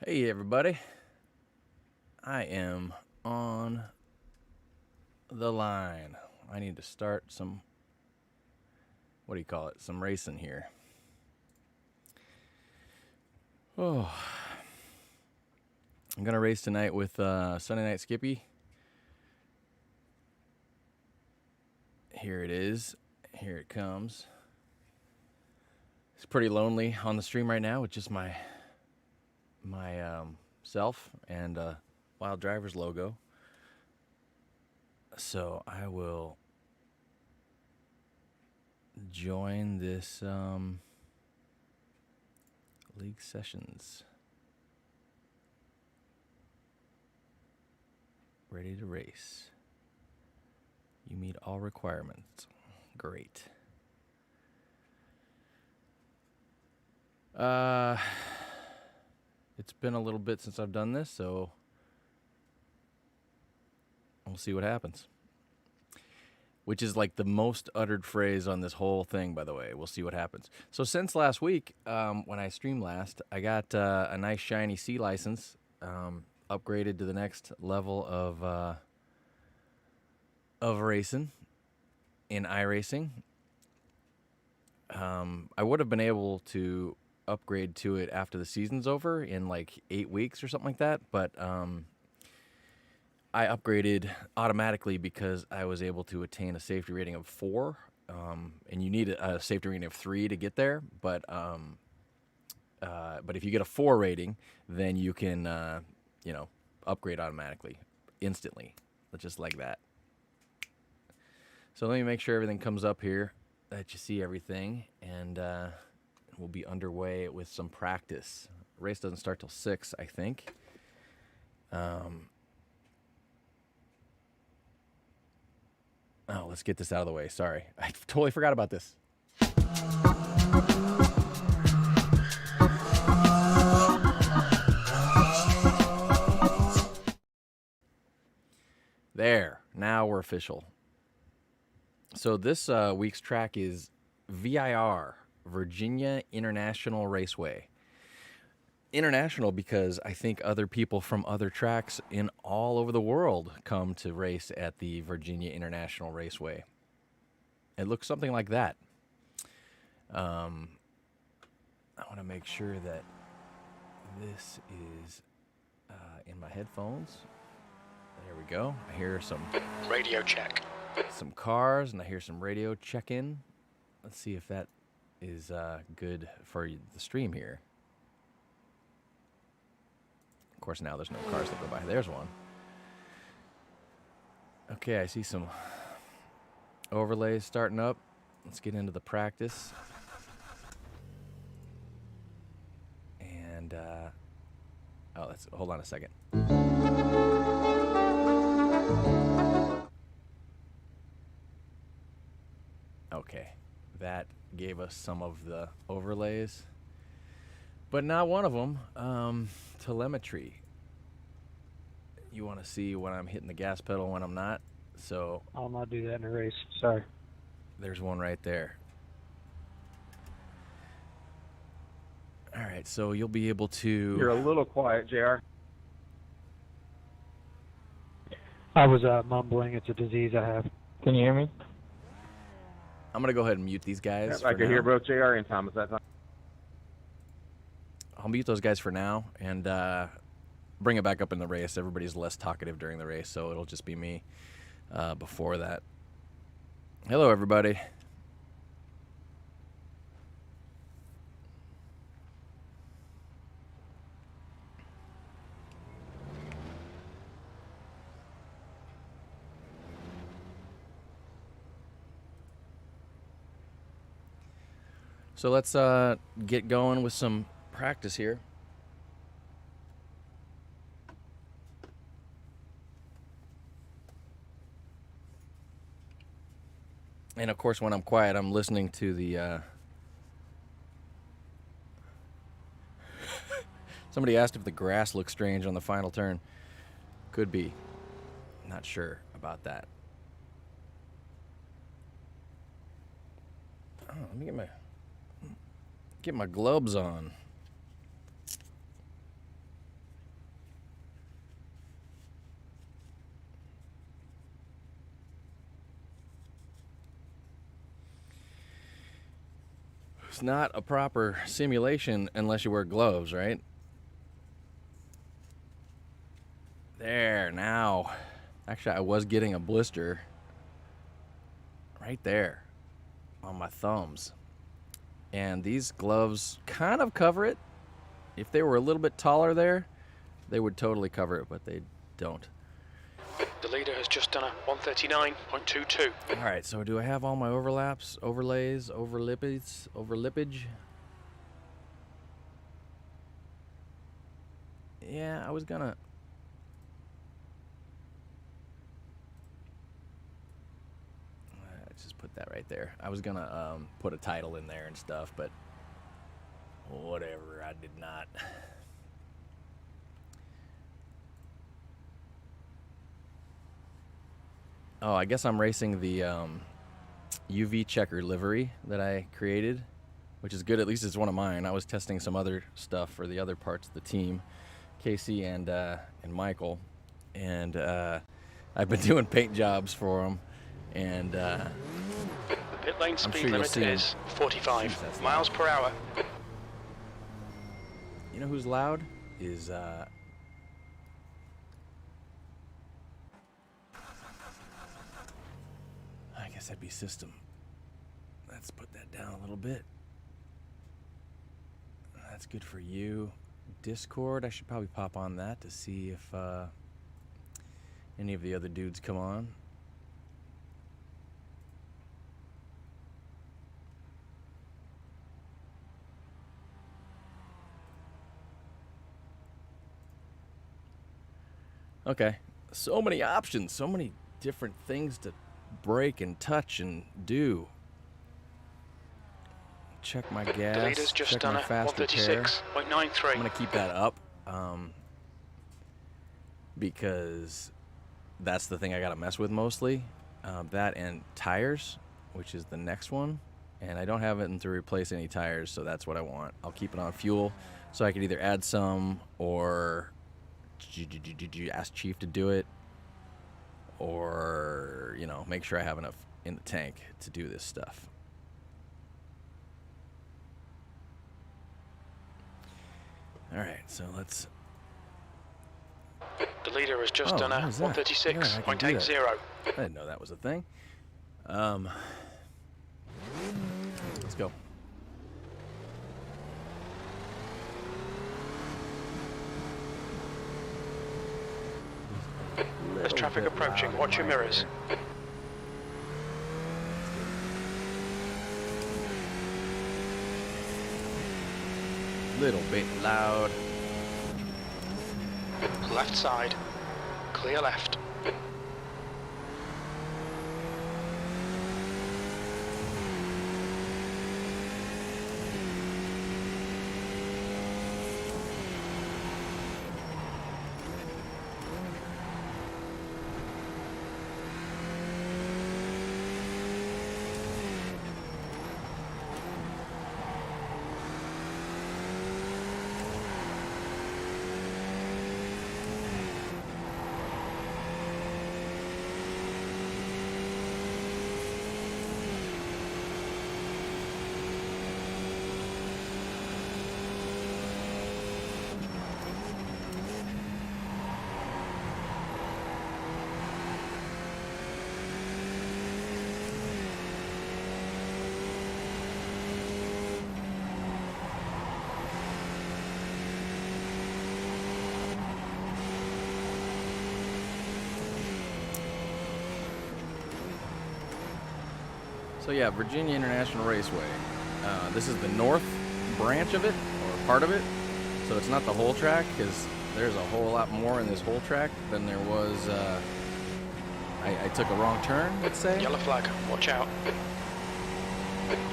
Hey everybody, I am on the line. I need to start some, what do you call it, some racing here. Oh, I'm gonna race tonight with Sunday Night Skippy. Here it is, here it comes. It's pretty lonely on the stream right now with just my self and Wild Drivers logo. So I will join this league sessions. Ready to race. You meet all requirements. Great. It's been a little bit since I've done this, so we'll see what happens. Which is like the most uttered phrase on this whole thing, by the way. We'll see what happens. So since last week, when I streamed last, I got a nice shiny C license, upgraded to the next level of racing in iRacing. I would have been able to upgrade to it after the season's over in like 8 weeks or something like that, but I upgraded automatically because I was able to attain a safety rating of 4, and you need a safety rating of 3 to get there. But if you get a 4 rating, then you can upgrade automatically, instantly, just like that. So let me make sure everything comes up here, that you see everything, and we'll be underway with some practice. Race doesn't start till 6, I think. Oh, let's get this out of the way. Sorry. I totally forgot about this. There. Now we're official. So this week's track is VIR, Virginia International Raceway. International because I think other people from other tracks in all over the world come to race at the Virginia International Raceway. It looks something like that. I want to make sure that this is in my headphones. There we go. I hear some radio check. Some cars, and I hear some radio check-in. Let's see if that is good for the stream here. Of course, now there's no cars that go by. There's one. Okay, I see some overlays starting up. Let's get into the practice. And, hold on a second. Okay, that gave us some of the overlays, but not one of them. Telemetry. You want to see when I'm hitting the gas pedal, when I'm not. So I'll not do that in a race. Sorry. There's one right there. All right, so you'll be able to. You're a little quiet, JR. I was mumbling. It's a disease I have. Can you hear me? I'm going to go ahead and mute these guys. I can hear both JR and Thomas that time. I'll mute those guys for now and bring it back up in the race. Everybody's less talkative during the race, so it'll just be me before that. Hello, everybody. So let's get going with some practice here. And of course, when I'm quiet, I'm listening to the somebody asked if the grass looks strange on the final turn. Could be. Not sure about that. Oh, let me get my gloves on. It's not a proper simulation unless you wear gloves, right? There, now. Actually, I was getting a blister right there on my thumbs. And these gloves kind of cover it. If they were a little bit taller there, they would totally cover it, but they don't. The leader has just done a 139.22. All right, so do I have all my overlaps, overlays, overlippage? Yeah, I was gonna... just put that right there. I was gonna put a title in there and stuff, but whatever, I did not. Oh, I guess I'm racing the UV checker livery that I created, which is good. At least it's one of mine. I was testing some other stuff for the other parts of the team, Casey and Michael, and I've been doing paint jobs for them, and The pit lane speed sure you'll limit see him. is 45 Jeez, that's miles per hour. you know who's loud? Is I guess that'd be system. Let's put that down a little bit. That's good for you. Discord, I should probably pop on that to see if any of the other dudes come on. Okay, so many options, so many different things to break and touch and do. Check my gas, The leader's just check done my a fast repair. 136.93. I'm gonna keep that up because that's the thing I gotta mess with mostly. That and tires, which is the next one. And I don't have it to replace any tires, so that's what I want. I'll keep it on fuel, so I could either add some or ask Chief to do it, or make sure I have enough in the tank to do this stuff. All right, so let's. The leader has just done a what is that? Yeah, I can do 136.80. I didn't know that was a thing. Let's go. There's traffic approaching. Watch your mirrors. Little bit loud. Left side. Clear left. So yeah, Virginia International Raceway. This is the north branch of it, or part of it. So it's not the whole track, because there's a whole lot more in this whole track than there was. I took a wrong turn, let's say. Yellow flag. Watch out.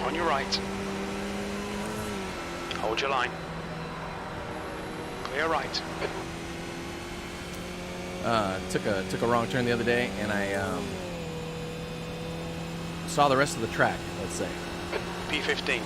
On your right. Hold your line. Clear right. Took a wrong turn the other day, and I saw the rest of the track, let's say. P15.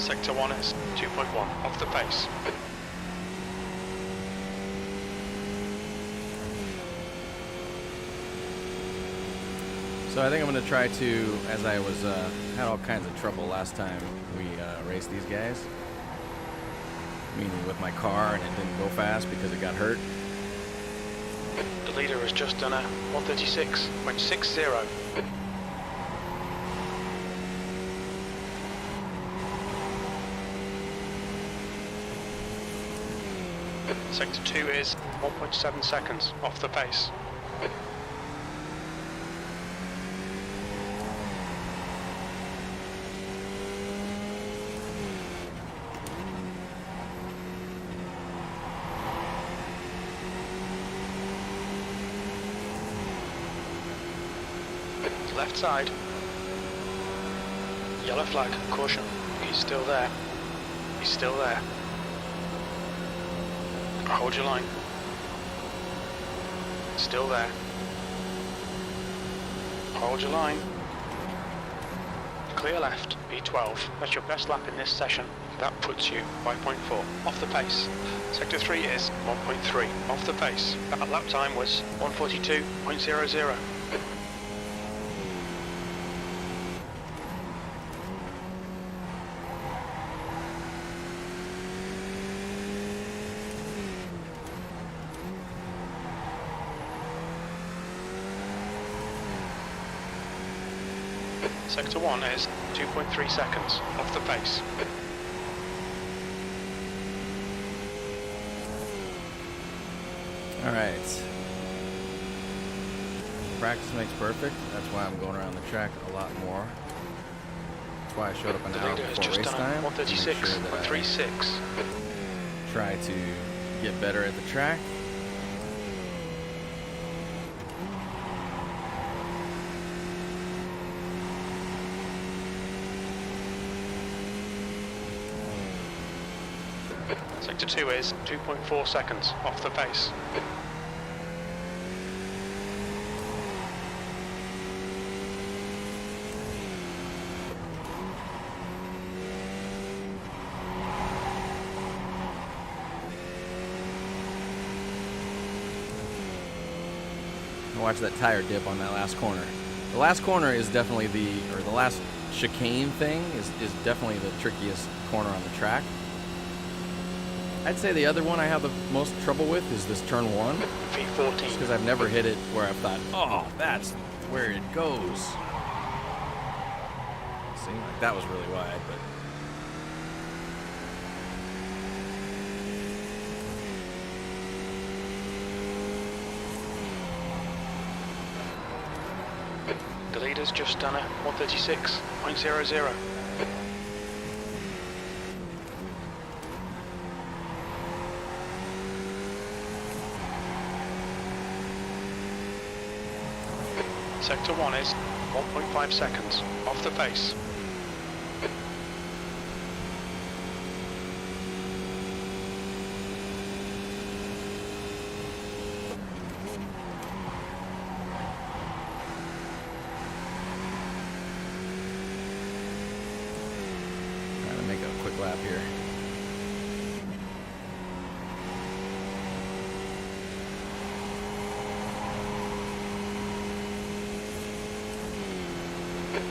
Sector 1 is 2.1 off the pace. So I think I'm going to try to, as I was had all kinds of trouble last time we raced these guys, meaning with my car, and it didn't go fast because it got hurt. The leader has just done a 136.60. Sector 2 is 1.7 seconds off the pace. Left side. Yellow flag, caution. He's still there. He's still there. Hold your line. Still there. Hold your line. Clear left, B12. That's your best lap in this session. That puts you 5.4 off the pace. Sector 3 is 1.3 off the pace. That lap time was 142.00. Sector 1 is 2.3 seconds off the pace. Alright. Practice makes perfect. That's why I'm going around the track a lot more. That's why I showed up an hour before race time. 136.36. Try to get better at the track. Sector 2 is 2.4 seconds off the pace. Watch that tire dip on that last corner. The last corner is definitely the last chicane thing is definitely the trickiest corner on the track. I'd say the other one I have the most trouble with is this turn 1. V14. Just because I've never hit it where I've thought, oh, that's where it goes. Seemed like that was really wide, but. The leader's just done a 136.00. Sector 1 is 1.5 seconds off the pace. Trying to make a quick lap here.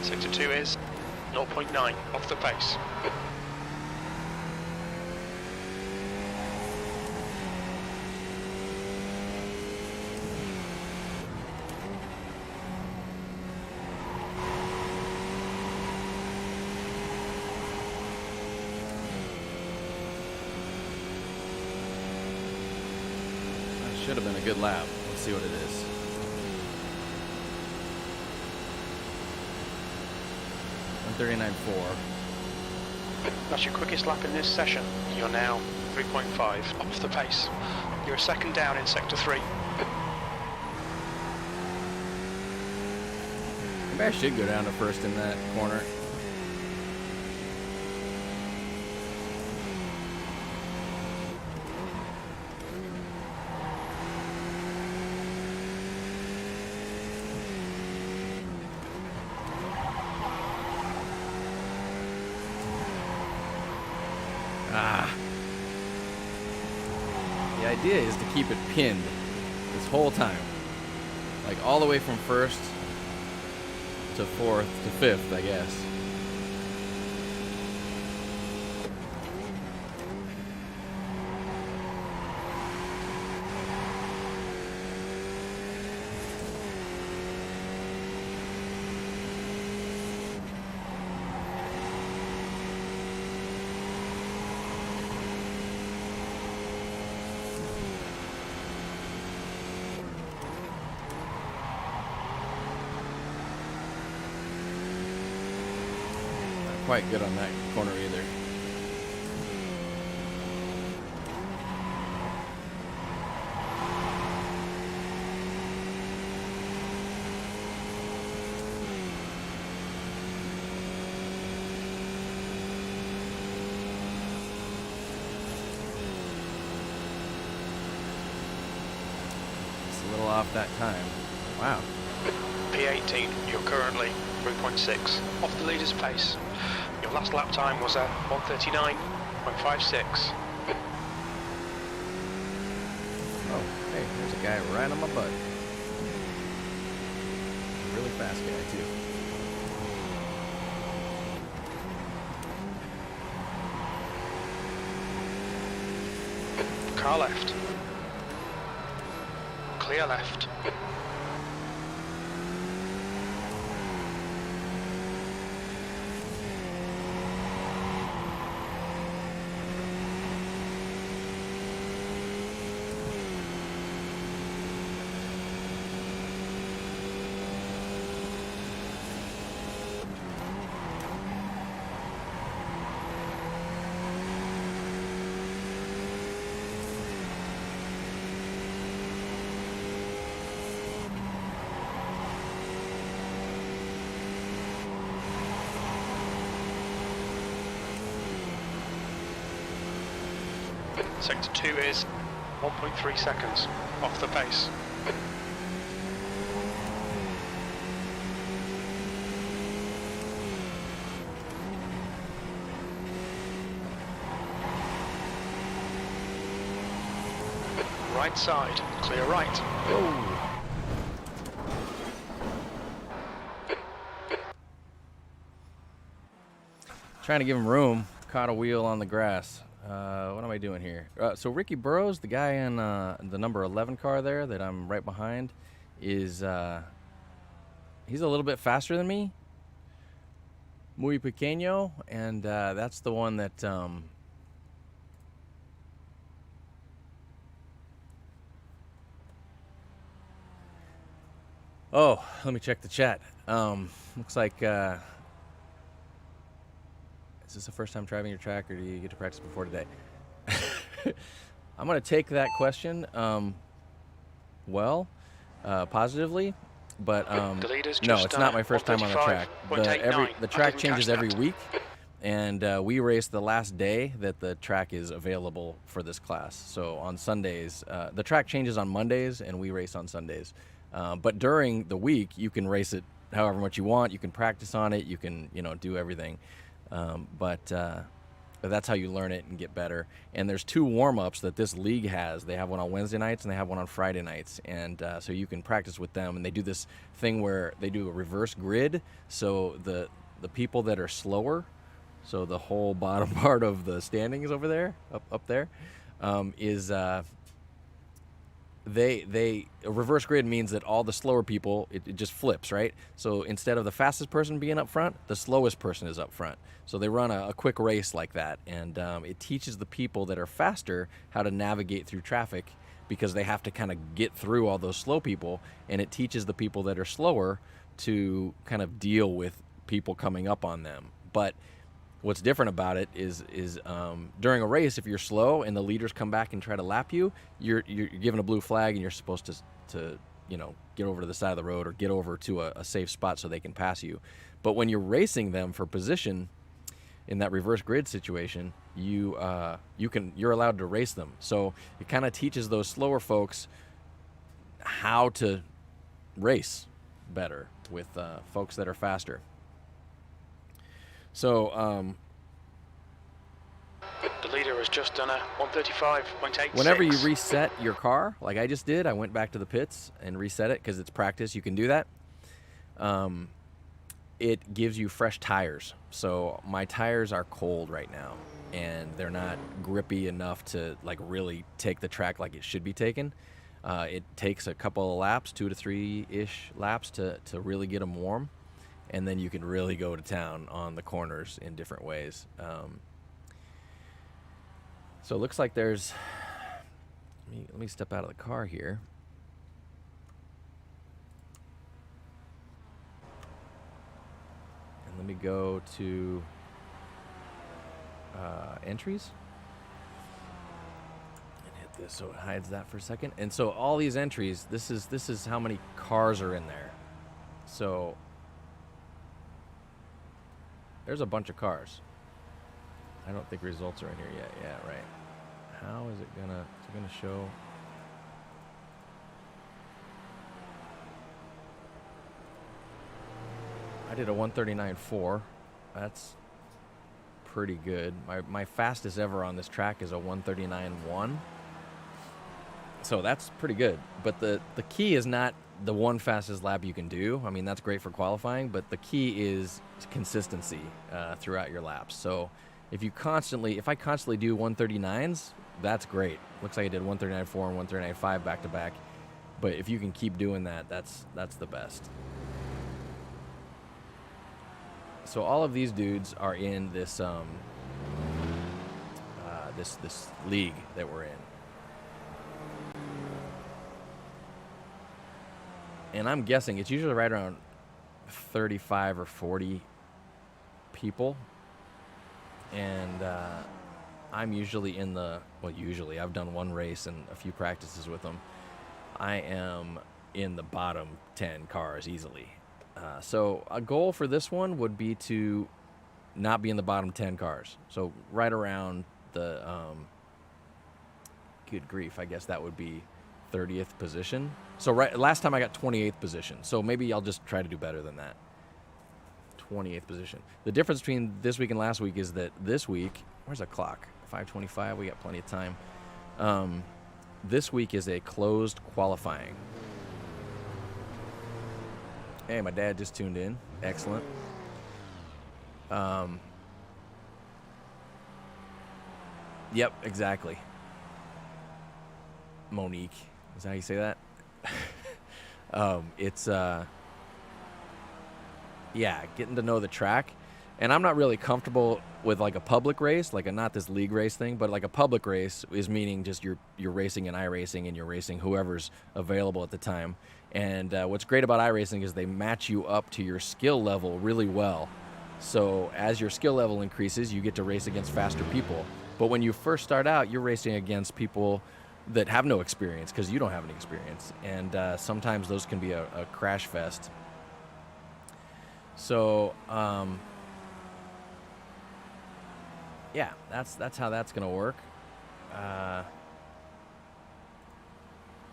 Sector 2 is 0.9 off the pace. That should have been a good lap. Let's see what it is. .39.4. That's your quickest lap in this session. You're now 3.5 off the pace. You're a second down in Sector 3. Maybe I should go down to first in that corner. Ah. The idea is to keep it pinned this whole time. Like all the way from first to fourth to fifth, I guess. Quite good on that corner either. It's a little off that time. Wow. P18, you're currently 3.6 off the leader's pace. Your last lap time was a 1:39.56. Oh, hey, there's a guy right on my butt. Really fast guy, too. Car left. Clear left. Sector 2 is 1.3 seconds off the pace. Right side, clear right. Whoa. Trying to give him room. Caught a wheel on the grass. What am I doing here? So Ricky Burrows, the guy in the number 11 car there that I'm right behind, is he's a little bit faster than me. Muy pequeño, and that's the one that oh, let me check the chat. Looks like is this the first time driving your track, or do you get to practice before today? I'm going to take that question positively, but no, it's not my first time on the track. The track changes every week, and we race the last day that the track is available for this class. So on Sundays, the track changes on Mondays, and we race on Sundays. But during the week, you can race it however much you want. You can practice on it. You can, do everything. But that's how you learn it and get better. And there's 2 warm-ups that this league has. They have one on Wednesday nights and they have one on Friday nights. And so you can practice with them. And they do this thing where they do a reverse grid. So the people that are slower, so the whole bottom part of the standings over there, up there, is a reverse grid means that all the slower people, it just flips, right? So instead of the fastest person being up front, the slowest person is up front. So they run a quick race like that, and it teaches the people that are faster how to navigate through traffic, because they have to kind of get through all those slow people, and it teaches the people that are slower to kind of deal with people coming up on them. But what's different about it is during a race, if you're slow and the leaders come back and try to lap you, you're given a blue flag and you're supposed to get over to the side of the road or get over to a safe spot so they can pass you. But when you're racing them for position in that reverse grid situation, you're allowed to race them. So it kind of teaches those slower folks how to race better with folks that are faster. So the leader has just done a 135.86. Whenever you reset your car, like I just did, I went back to the pits and reset it because it's practice. You can do that. It gives you fresh tires. So my tires are cold right now, and they're not grippy enough to like really take the track like it should be taken. It takes a couple of laps, 2 to 3-ish laps to really get them warm, and then you can really go to town on the corners in different ways. So it looks like there's, let me step out of the car here. And let me go to entries. And hit this so it hides that for a second. And so all these entries, this is how many cars are in there. So there's a bunch of cars. I don't think results are in here yet. Yeah, right. How is it gonna show? I did a 139.4. That's pretty good. My fastest ever on this track is a 139.1. So that's pretty good. But the key is not the one fastest lap you can do. I mean, that's great for qualifying, but the key is consistency throughout your laps. So if I constantly do 139s, that's great. Looks like I did 139.4 and 139.5 back to back. But if you can keep doing that, that's the best. So all of these dudes are in this this league that we're in. And I'm guessing it's usually right around 35 or 40 people. And I'm usually in the, usually I've done one race and a few practices with them. I am in the bottom 10 cars easily. So a goal for this one would be to not be in the bottom 10 cars. So right around the, good grief, I guess that would be 30th position. So last time I got 28th position. So maybe I'll just try to do better than that. 28th position. The difference between this week and last week is that this week, where's the clock? 5:25. We got plenty of time. This week is a closed qualifying. Hey, my dad just tuned in. Excellent. Yep, exactly. Monique, is that how you say that? It's yeah, getting to know the track. And I'm not really comfortable with like a public race, like not this league race thing, but like a public race is meaning just you're racing in iRacing and you're racing whoever's available at the time. And what's great about iRacing is they match you up to your skill level really well. So as your skill level increases, you get to race against faster people. But when you first start out, you're racing against people that have no experience because you don't have any experience. And sometimes those can be a crash fest. So, yeah, that's how that's going to work.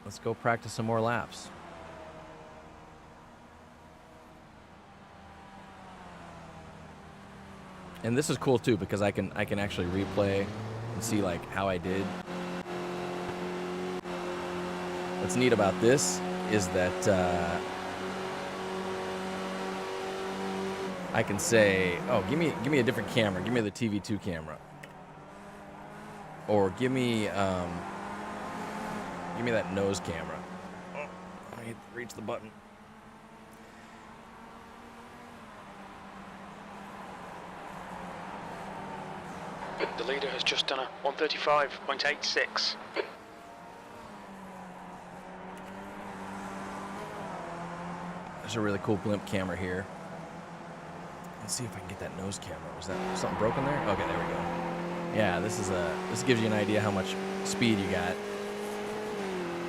Let's go practice some more laps. And this is cool too because I can actually replay and see like how I did. What's neat about this is that I can say, oh, give me a different camera. Give me the TV2 camera. Or give me that nose camera. Oh, I hit reach the button. The leader has just done a 135.86. There's a really cool blimp camera here. Let's see if I can get that nose camera. Was that something broken there? Okay, there we go. Yeah, this gives you an idea how much speed you got.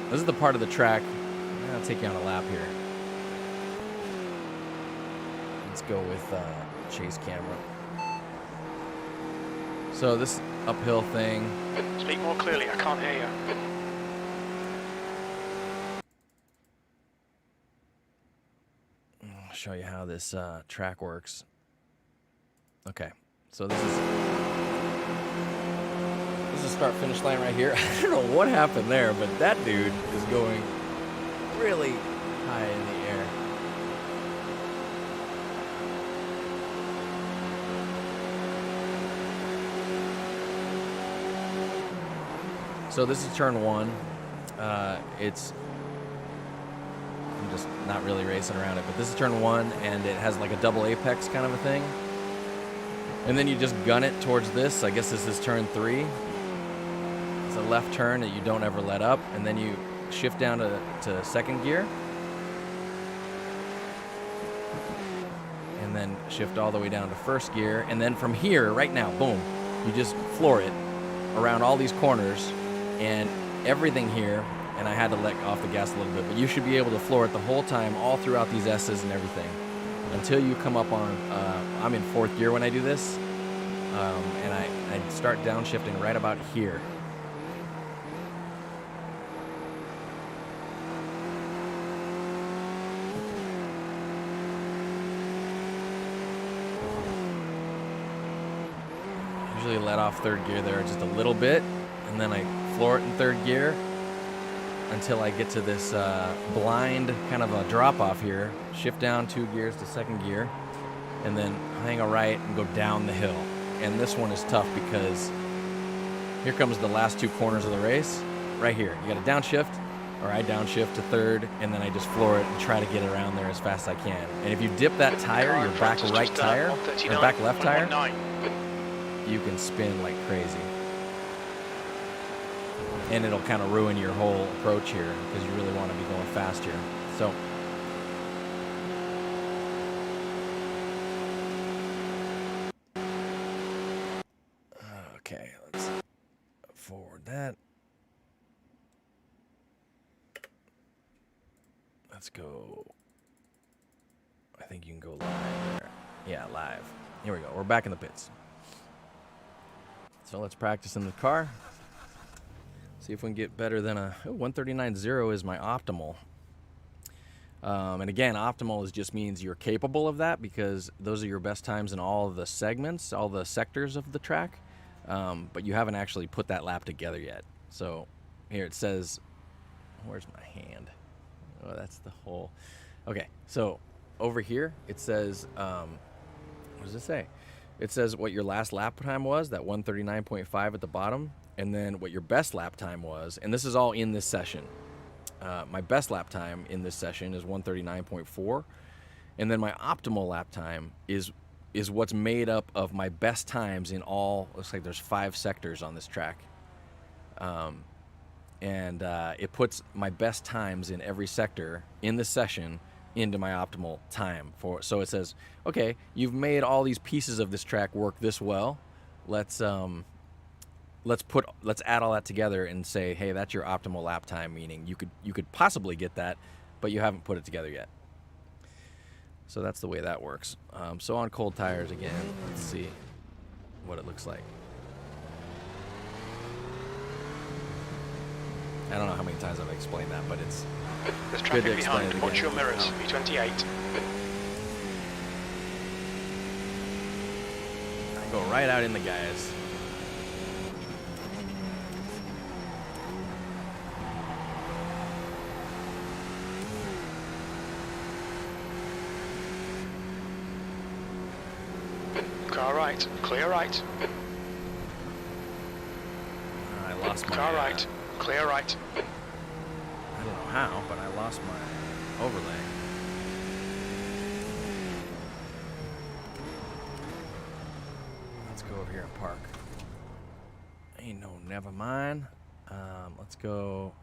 This is the part of the track. I'll take you on a lap here. Let's go with chase camera. So this uphill thing. Speak more clearly, I can't hear you. I'll show you how this track works. Okay, so this is start finish line right here. I don't know what happened there, but that dude is going really high in the air. So this is turn one. I'm just not really racing around it, but this is turn one, and it has like a double apex kind of a thing. And then you just gun it towards this. I guess this is turn three. It's a left turn that you don't ever let up, and then you shift down to second gear. And then shift all the way down to first gear. And then from here, right now, boom, you just floor it around all these corners and everything here. And I had to let off the gas a little bit, but you should be able to floor it the whole time, all throughout these S's and everything, until you come up on, I'm in fourth gear when I do this, and I start downshifting right about here. Usually let off third gear there just a little bit, and then I floor it in third gear until I get to this blind kind of a drop off here, shift down 2 gears to second gear, and then hang a right and go down the hill. And this one is tough because here comes the last 2 corners of the race, right here. You got to downshift, or I downshift to third, and then I just floor it and try to get around there as fast as I can. And if you dip that tire, your back right tire, or back left tire, you can spin like crazy. And it'll kind of ruin your whole approach here because you really want to be going fast here. So okay, let's forward that. Let's go. I think you can go live there. Yeah, live. Here we go. We're back in the pits. So let's practice in the car. See if we can get better than a 139.0 is my optimal. And again, optimal just means you're capable of that because those are your best times in all of the segments, all the sectors of the track. But you haven't actually put that lap together yet. So here it says, where's my hand? Oh, that's the whole. Okay, so over here it says, what does it say? It says what your last lap time was, that 139.5 at the bottom. And then what your best lap time was, and this is all in this session. My best lap time in this session is 139.4, and then my optimal lap time is what's made up of my best times in all. Looks like there's 5 sectors on this track, and it puts my best times in every sector in this session into my optimal time for. So it says, okay, you've made all these pieces of this track work this well. Let's add all that together and say, hey, that's your optimal lap time, meaning you could possibly get that, but you haven't put it together yet. So that's the way that works. So on cold tires again, let's see what it looks like. I don't know how many times I've explained that, but it's There's good traffic to explain behind. it Watch again. your mirrors. V28. I go right out in the guys. Car right. Clear right. I lost my Car right. Clear right. I don't know how, but I lost my overlay. Let's go over here and park. Ain't no never mind. Let's go.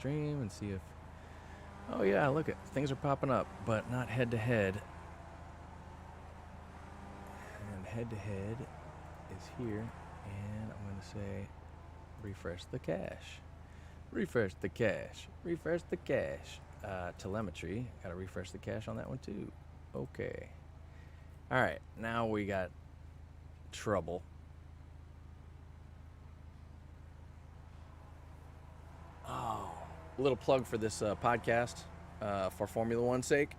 stream and see if... Oh yeah, look at things are popping up, but not head to head. And head to head is here, and I'm going to say refresh the cache. Refresh the cache. Refresh the cache. Telemetry. Got to refresh the cache on that one too. Okay. All right. Now we got trouble. Oh, a little plug for this podcast for Formula One's sake.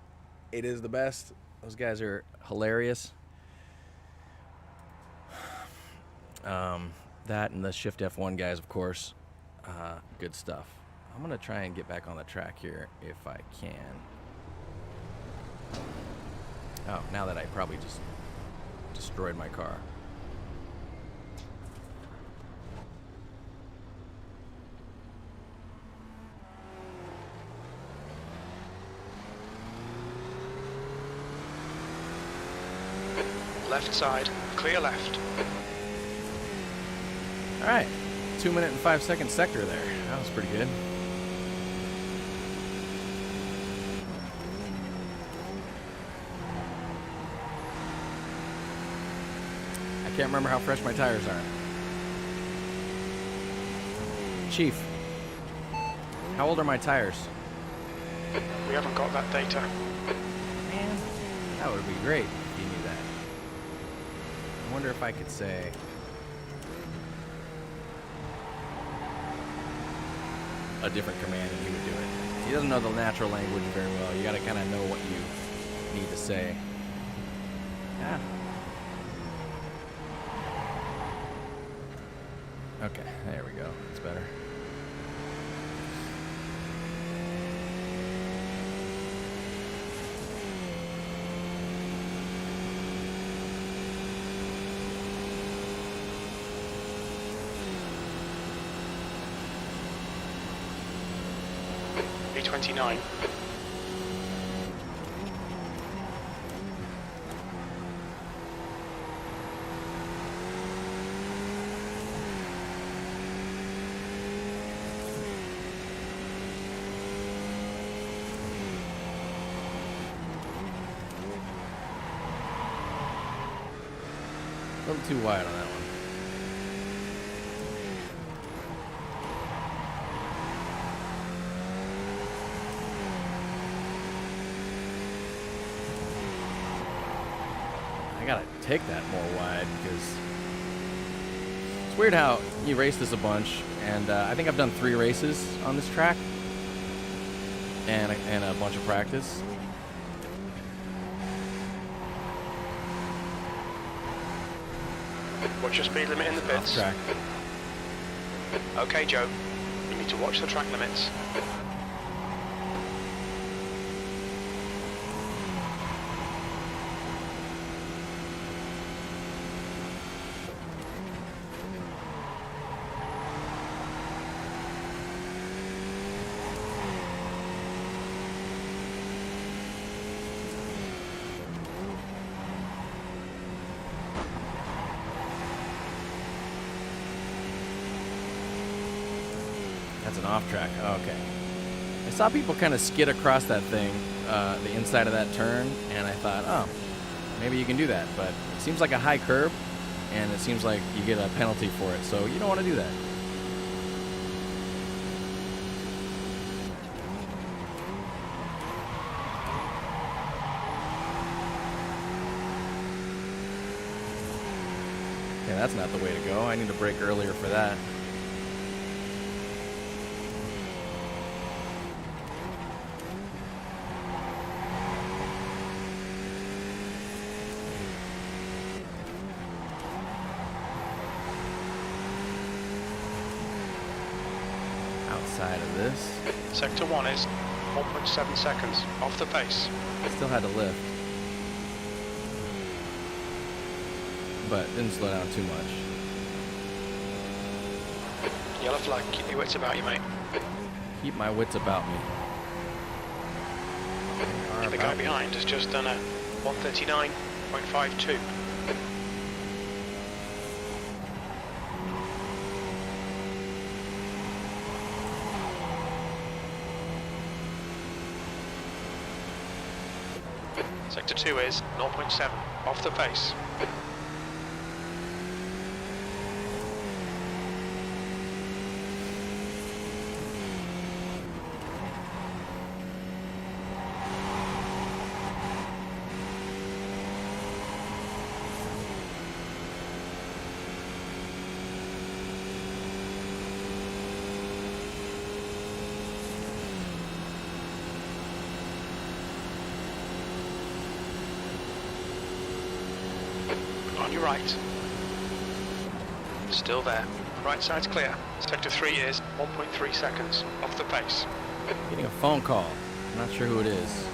It is the best. Those guys are hilarious. That and the Shift F1 guys, of course. Good stuff. I'm going to try and get back on the track here if I can. Oh, now that I probably just destroyed my car. Left side, clear left. All right, 2 minute and 5 second sector there. That was pretty good. I can't remember how fresh my tires are. Chief, how old are my tires? We haven't got that data. Man, that would be great if you knew that. I wonder if I could say... a different command and he would do it. He doesn't know the natural language very well. You gotta kind of know what you need to say. Yeah. Okay, there we go. It's better. B29. A little too wide on that one. I gotta take that more wide because it's weird how you race this a bunch, and I think I've done 3 races on this track and a bunch of practice. What's your speed limit in the pits? Off track. Okay, Joe. You need to watch the track limits. That's an off track. Oh, okay. I saw people kind of skid across that thing, the inside of that turn, and I thought, oh, maybe you can do that. But it seems like a high curb, and it seems like you get a penalty for it, so you don't want to do that. Yeah, that's not the way to go. I need to brake earlier for that. Outside of this. Sector 1 is 1.7 seconds off the pace. Still had to lift. But didn't slow down too much. Yellow flag, keep your wits about you, mate. Keep my wits about me. The guy behind has just done a 139.52. Sector 2 is 0.7 off the pace. On your right. Still there. Right side's clear. Sector 3 is 1.3 seconds off the pace. Getting a phone call. I'm not sure who it is.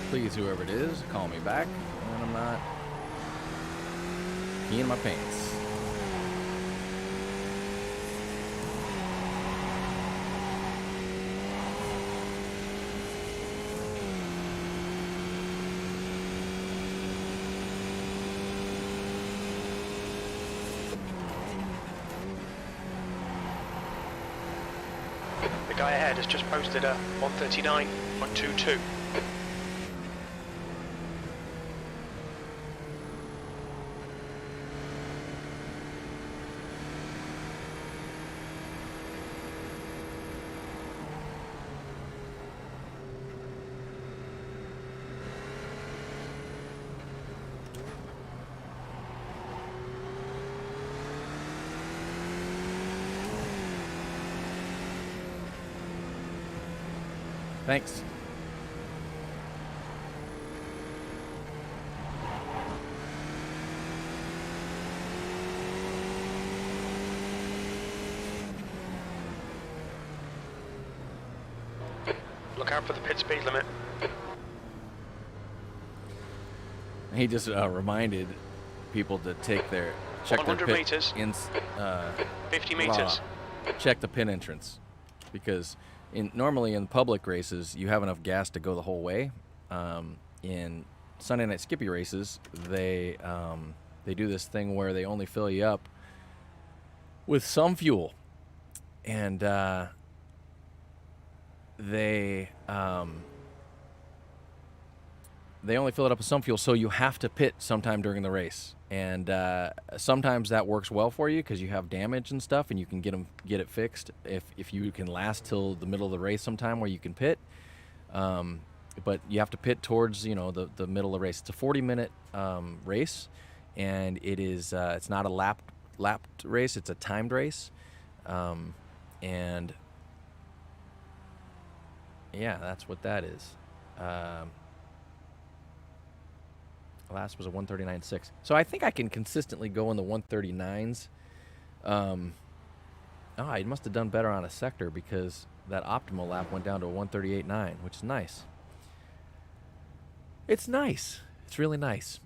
Please, whoever it is, call me back when I'm not peeing my pants. The guy ahead has just posted a 139.22. Thanks. Look out for the pit speed limit. He just reminded people to check their 100 pit meters. 50 meters. check the pit entrance, because normally in public races you have enough gas to go the whole way. In Sunday Night Skippy races, they do this thing where they only fill you up with some fuel, and they only fill it up with some fuel, so you have to pit sometime during the race. And sometimes that works well for you because you have damage and stuff, and you can get it fixed if you can last till the middle of the race sometime where you can pit. But you have to pit towards the middle of the race. It's a 40-minute race, and it's not a lapped race. It's a timed race, and yeah, that's what that is. Last was a 139.6. So I think I can consistently go in the 139s. I must have done better on a sector because that optimal lap went down to a 138.9, which is nice. It's nice. It's really nice.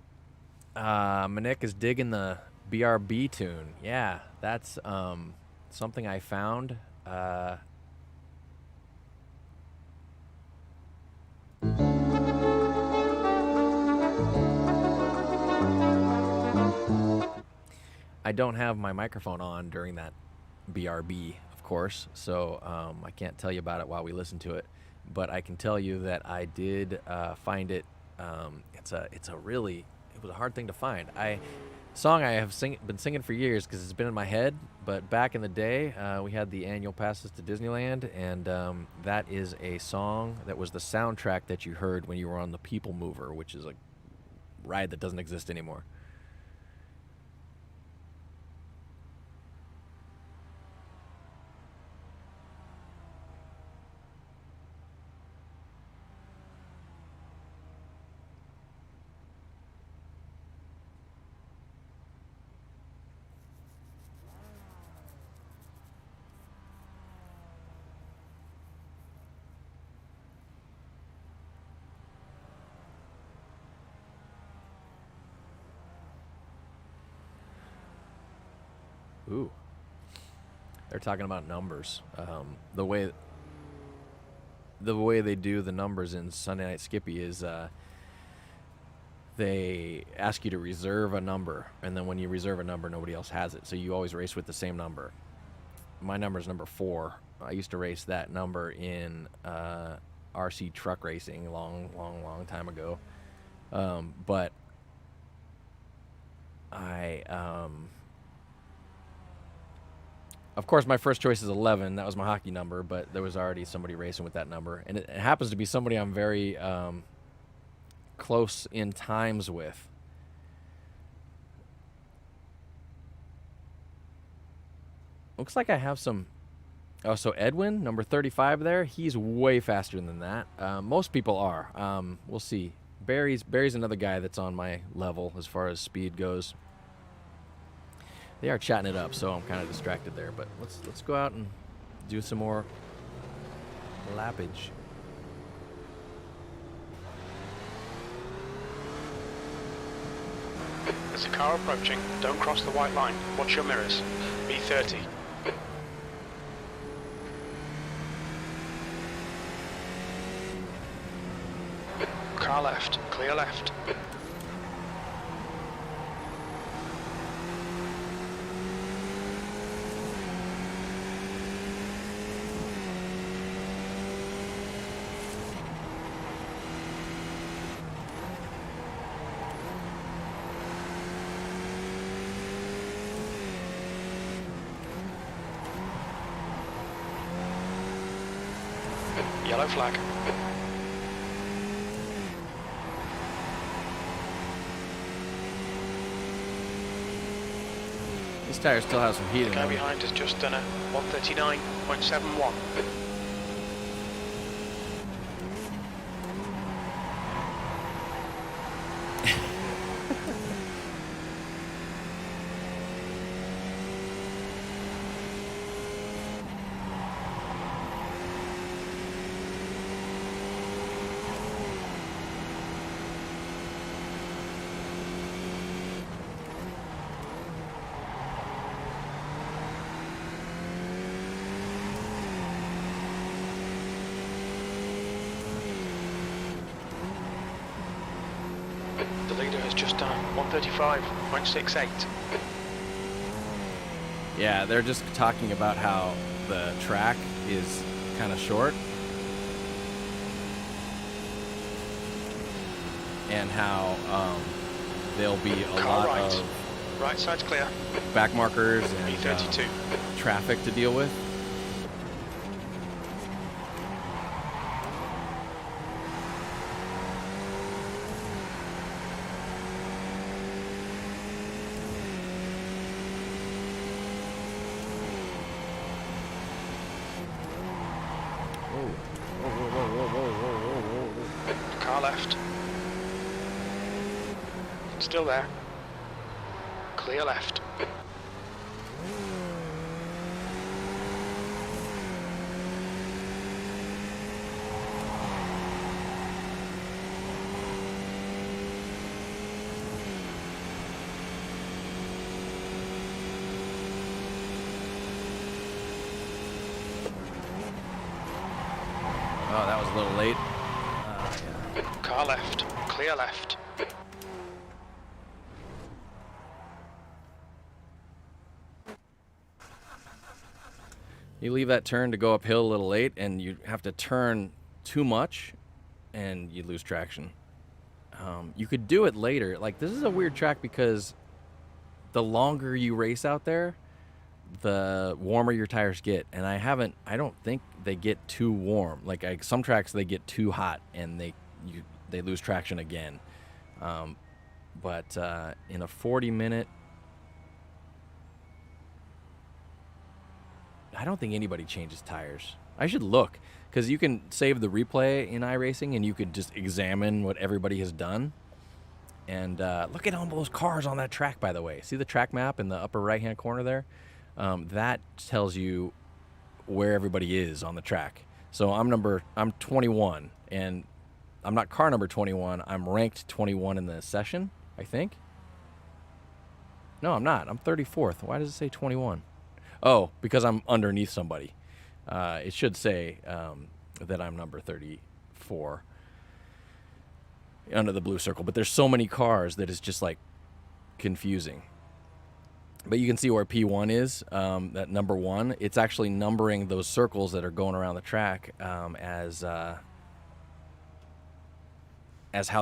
Manik is digging the BRB tune. Yeah, that's something I found. I don't have my microphone on during that BRB, of course, so I can't tell you about it while we listen to it. But I can tell you that I did find it. It was a hard thing to find. Song I have been singing for years because it's been in my head. But back in the day, we had the annual passes to Disneyland, and that is a song that was the soundtrack that you heard when you were on the People Mover, which is a ride that doesn't exist anymore. Ooh, they're talking about numbers. The way they do the numbers in Sunday Night Skippy is they ask you to reserve a number, and then when you reserve a number, nobody else has it, so you always race with the same number. My number is number 4. I used to race that number in RC truck racing long time ago, but I of course my first choice is 11. That was my hockey number, but there was already somebody racing with that number, and it happens to be somebody I'm very close in times with. Looks like I have some. Oh, so Edwin, number 35 there, he's way faster than that. Most people are. We'll see. Barry's another guy that's on my level as far as speed goes. They are chatting it up, so I'm kind of distracted there. But let's go out and do some more lappage. There's a car approaching. Don't cross the white line. Watch your mirrors. B30. Car left. Clear left. Yellow flag. This tire still has some heat in The guy them. behind has just done a 139.71. The leader has just done 135.68. Yeah, they're just talking about how the track is kind of short and how there'll be a Car lot right. of Right side's clear. back markers and B32. traffic to deal with. Car left. Still there. Clear left. Oh, that was a little late. Yeah. Car left. Clear left. You leave that turn to go uphill a little late, and you have to turn too much, and you lose traction. You could do it later. Like, this is a weird track because the longer you race out there, the warmer your tires get. And I don't think they get too warm. Like some tracks, they get too hot, and they lose traction again. But in a 40-minute, I don't think anybody changes tires. I should look, because you can save the replay in iRacing, and you could just examine what everybody has done. And look at all those cars on that track, by the way. See the track map in the upper right-hand corner there? That tells you where everybody is on the track. So I'm 21, and I'm not car number 21. I'm ranked 21 in the session, I think. No, I'm not. I'm 34th. Why does it say 21? Oh, because I'm underneath somebody. It should say that I'm number 34. under the blue circle. But there's so many cars that it's just like confusing. But you can see where P1 is, that number 1. It's actually numbering those circles that are going around the track as how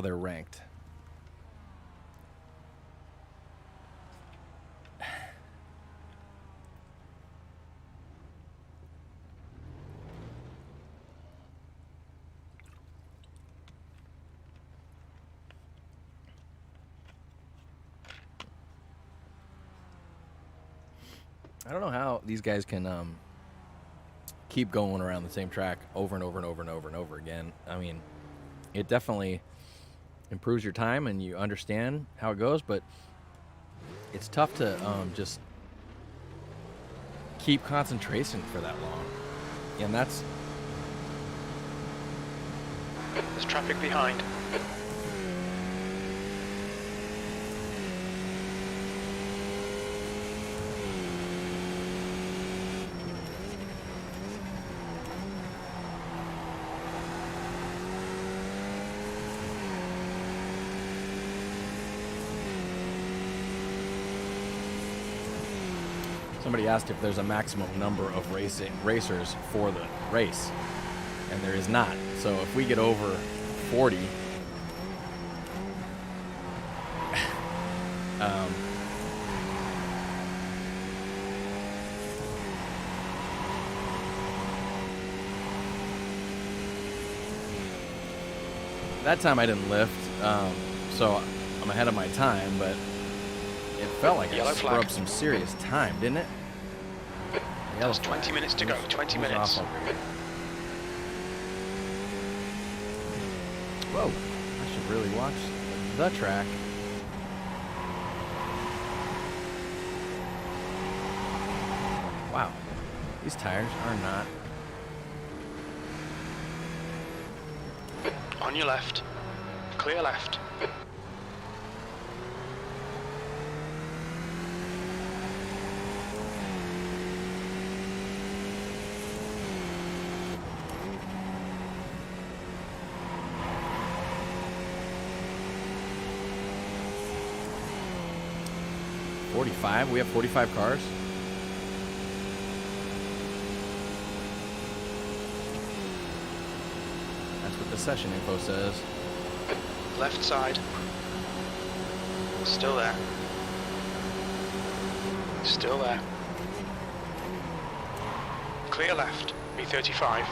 they're ranked. I don't know how these guys can keep going around the same track over and over and over and over and over again. I mean, it definitely improves your time and you understand how it goes, but it's tough to just keep concentration for that long. And that's... There's traffic behind. Somebody asked if there's a maximum number of racers for the race, and there is not. So if we get over 40, that time I didn't lift, so I'm ahead of my time, but it felt like I scrubbed some serious time, didn't it? That was 20 minutes to go, 20 minutes. Whoa, I should really watch the track. Wow, these tires are not... On your left, clear left. We have 45 cars. That's what the session info says. Left side. Still there. Still there. Clear left, B35.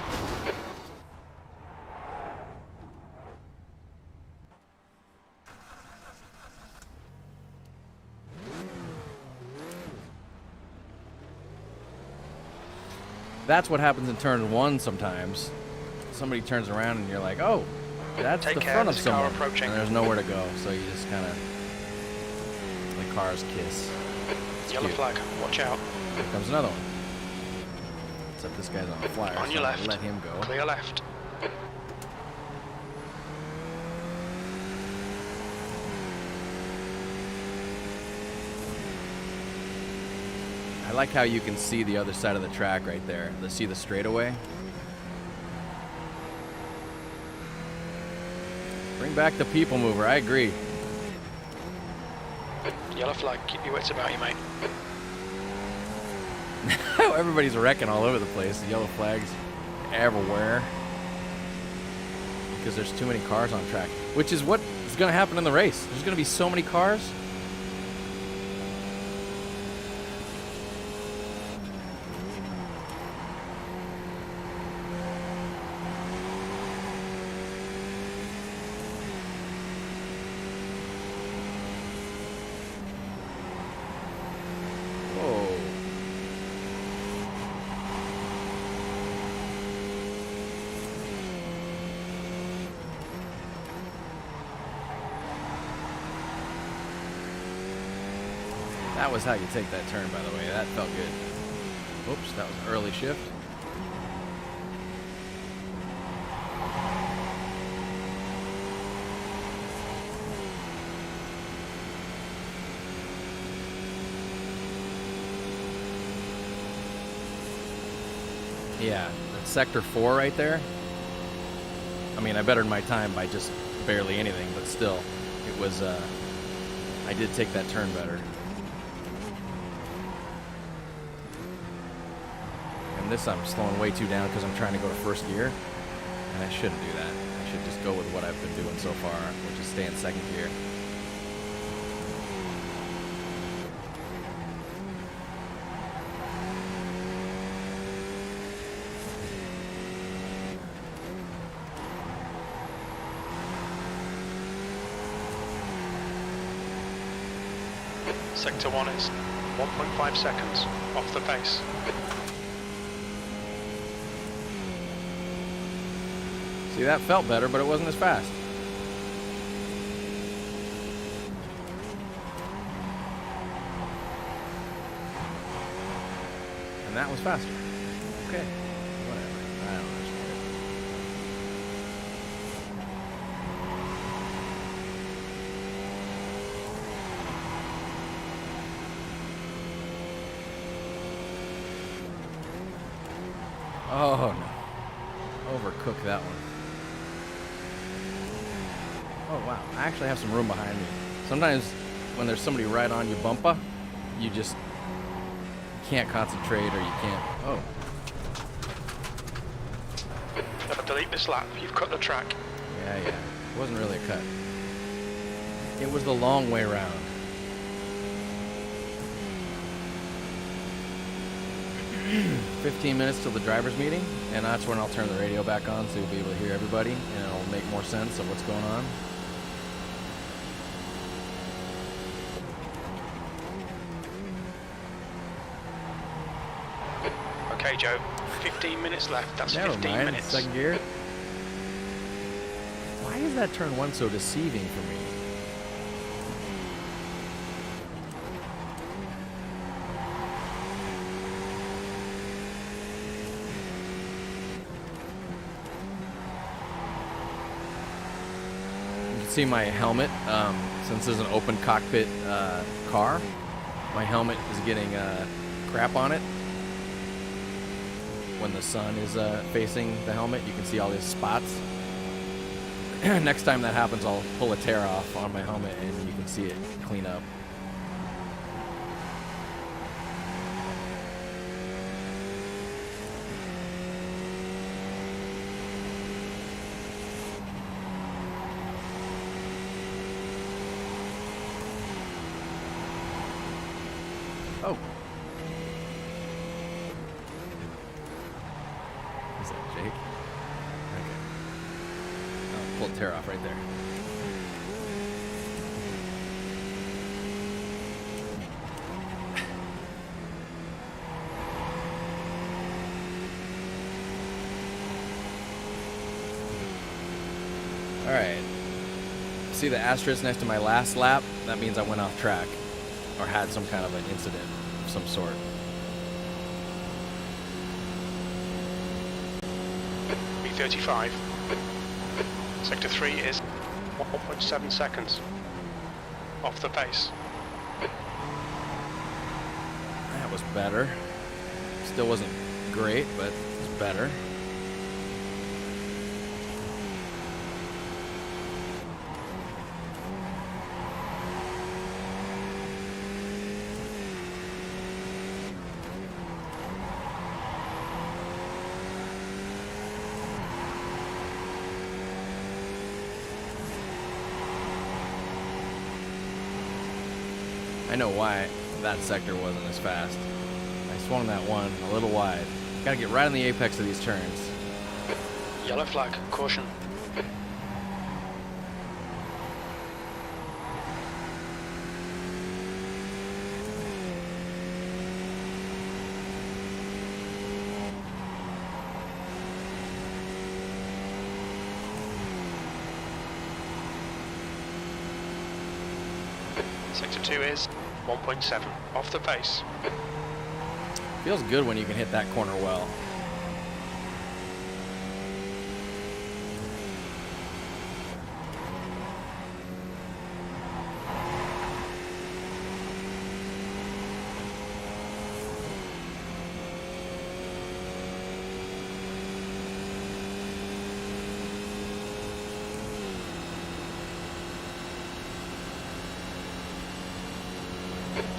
That's what happens in turn 1 sometimes. Somebody turns around and you're like, oh, that's the front of someone. And there's nowhere to go, so you just kind of... the cars kiss. It's Yellow cute. flag, watch out. Here comes another one. Except this guy's on the flyer, On so your I'll left. let him go. Clear left. I like how you can see the other side of the track right there. See the straightaway? Bring back the people mover, I agree. Yellow flag, keep your wits about you, mate. Everybody's wrecking all over the place. The yellow flags everywhere. Because there's too many cars on track. Which is what is going to happen in the race. There's going to be so many cars. That was how you take that turn, by the way. That felt good. Oops, that was an early shift. Yeah, that's sector 4 right there. I mean, I bettered my time by just barely anything, but still, it was, I did take that turn better. And this I'm slowing way too down because I'm trying to go to first gear, and I shouldn't do that. I should just go with what I've been doing so far, which is stay in second gear. Sector 1 is 1.5 seconds off the pace. See, that felt better, but it wasn't as fast. And that was faster. Okay. Whatever. I don't understand. Oh no. Overcooked that one. Oh wow. I actually have some room behind me. Sometimes when there's somebody right on you bumper, you just can't concentrate or you can't. Oh. Delete this lap, you've cut the track. Yeah. It wasn't really a cut. It was the long way round. "15 minutes till the driver's meeting," and that's when I'll turn the radio back on so you'll be able to hear everybody and it'll make more sense of what's going on. Okay, Joe, 15 minutes left. That's Never 15 mind. minutes. Second gear. Why is that turn one so deceiving for me? You can see my helmet, since this is an open cockpit car, my helmet is getting crap on it. When the sun is facing the helmet, you can see all these spots. Next time that happens, I'll pull a tear off on my helmet and you can see it clean up. Oh. Is that Jake? Okay. I'll pull a tear off right there. All right. See the asterisk next to my last lap? That means I went off track or had some kind of an incident of some sort. B35. Sector 3 is 1.7 seconds off the pace. That was better. Still wasn't great, but it was better. I know why that sector wasn't as fast. I swung that one a little wide. Gotta get right on the apex of these turns. Yellow flag, caution. Sector 2 is 1.7 off the pace. Feels good when you can hit that corner well.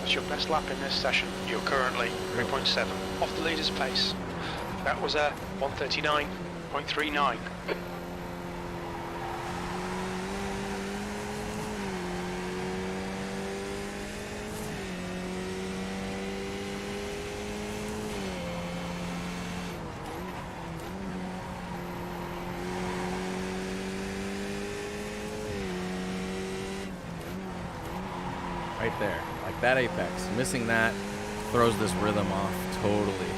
That's your best lap in this session. You're currently 3.7 off the leader's pace. That was a 139.39. Right there, like that apex. Missing that throws this rhythm off totally.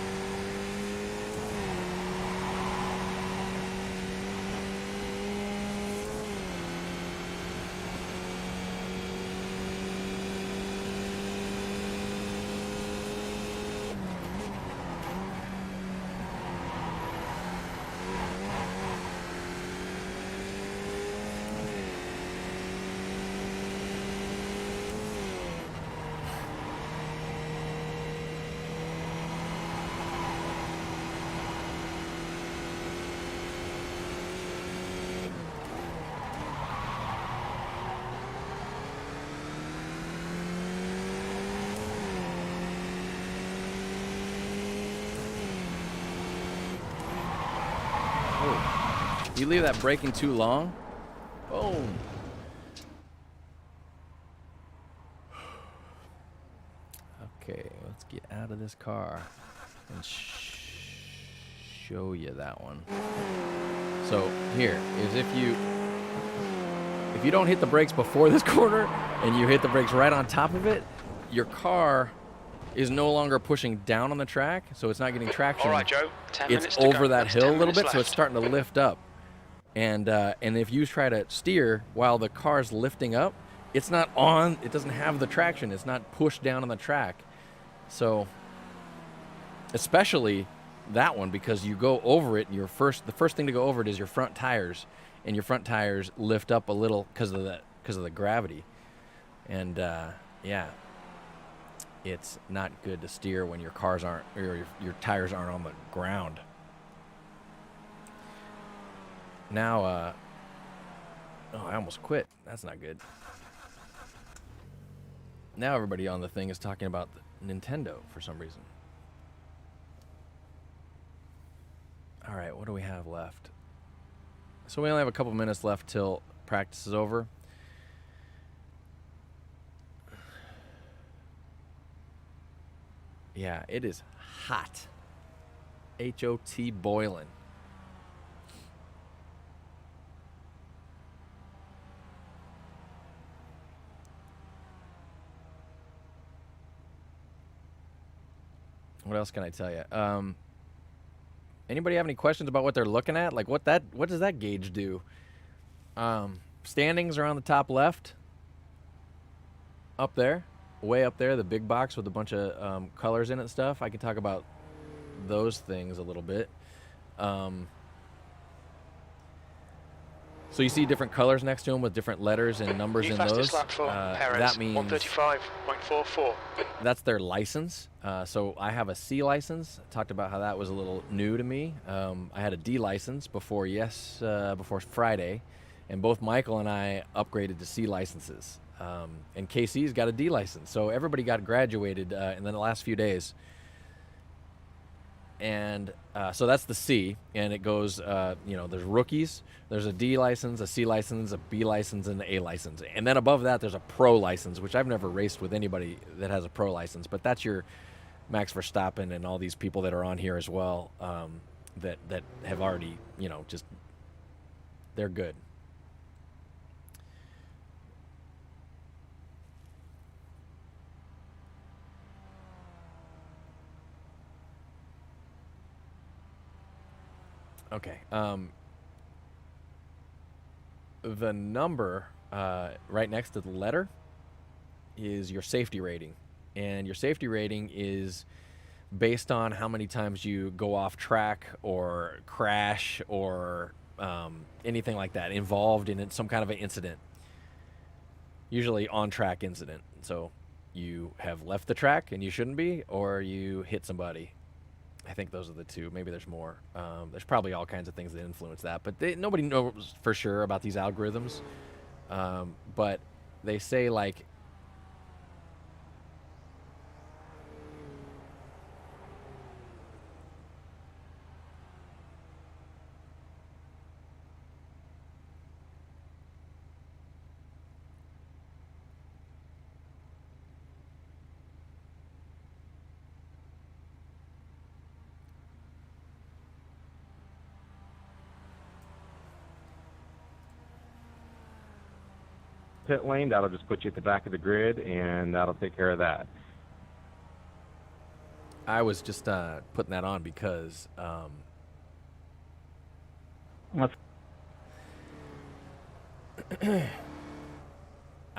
You leave that braking too long, boom. Okay, let's get out of this car and show you that one. So here is if you don't hit the brakes before this corner and you hit the brakes right on top of it, your car is no longer pushing down on the track, so it's not getting traction. All right, Joe. 10 minutes It's to over go. that That's hill a 10 little bit, minutes so it's left. starting to lift up. And if you try to steer while the car's lifting up, it's not on. It doesn't have the traction. It's not pushed down on the track. So, especially that one, because you go over it, and the first thing to go over it is your front tires, and your front tires lift up a little because of the gravity. And yeah, it's not good to steer when your cars aren't, or your tires aren't on the ground. Now, oh, I almost quit. That's not good. Now everybody on the thing is talking about the Nintendo for some reason. All right, what do we have left? So we only have a couple minutes left till practice is over. Yeah, it is hot. H-O-T boiling. What else can I tell you? Anybody have any questions about what they're looking at? Like what does that gauge do? Standings are on the top left. Up there, way up there, the big box with a bunch of colors in it and stuff. I can talk about those things a little bit. So you see different colors next to them with different letters and numbers in those. Lap for Perez, That means 135.44. that's their license. So I have a C license. I talked about how that was a little new to me. I had a D license before Friday, and both Michael and I upgraded to C licenses. And KC's got a D license. So everybody got graduated in the last few days. And so that's the C, and it goes, there's rookies, there's a D license, a C license, a B license, and an A license. And then above that, there's a pro license, which I've never raced with anybody that has a pro license, but that's your Max Verstappen and all these people that are on here as well, that have already, they're good. Okay. The number right next to the letter is your safety rating. And your safety rating is based on how many times you go off track or crash or anything like that, involved in some kind of an incident. Usually on-track incident. So you have left the track and you shouldn't be, or you hit somebody. I think those are the two. Maybe there's more. There's probably all kinds of things that influence that, but nobody knows for sure about these algorithms. But they say, like, pit lane, that'll just put you at the back of the grid, and that'll take care of that. I was just putting that on because I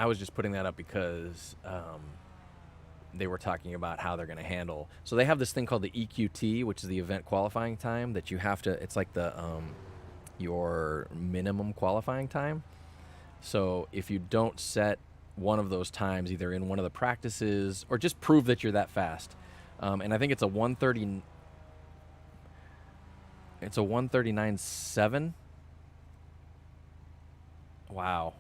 was just putting that up because they were talking about how they're going to handle. So they have this thing called the EQT, which is the event qualifying time that you have to. It's like the your minimum qualifying time. So if you don't set one of those times, either in one of the practices or just prove that you're that fast, and I think it's a 1:30. It's a 1:39.7. Wow.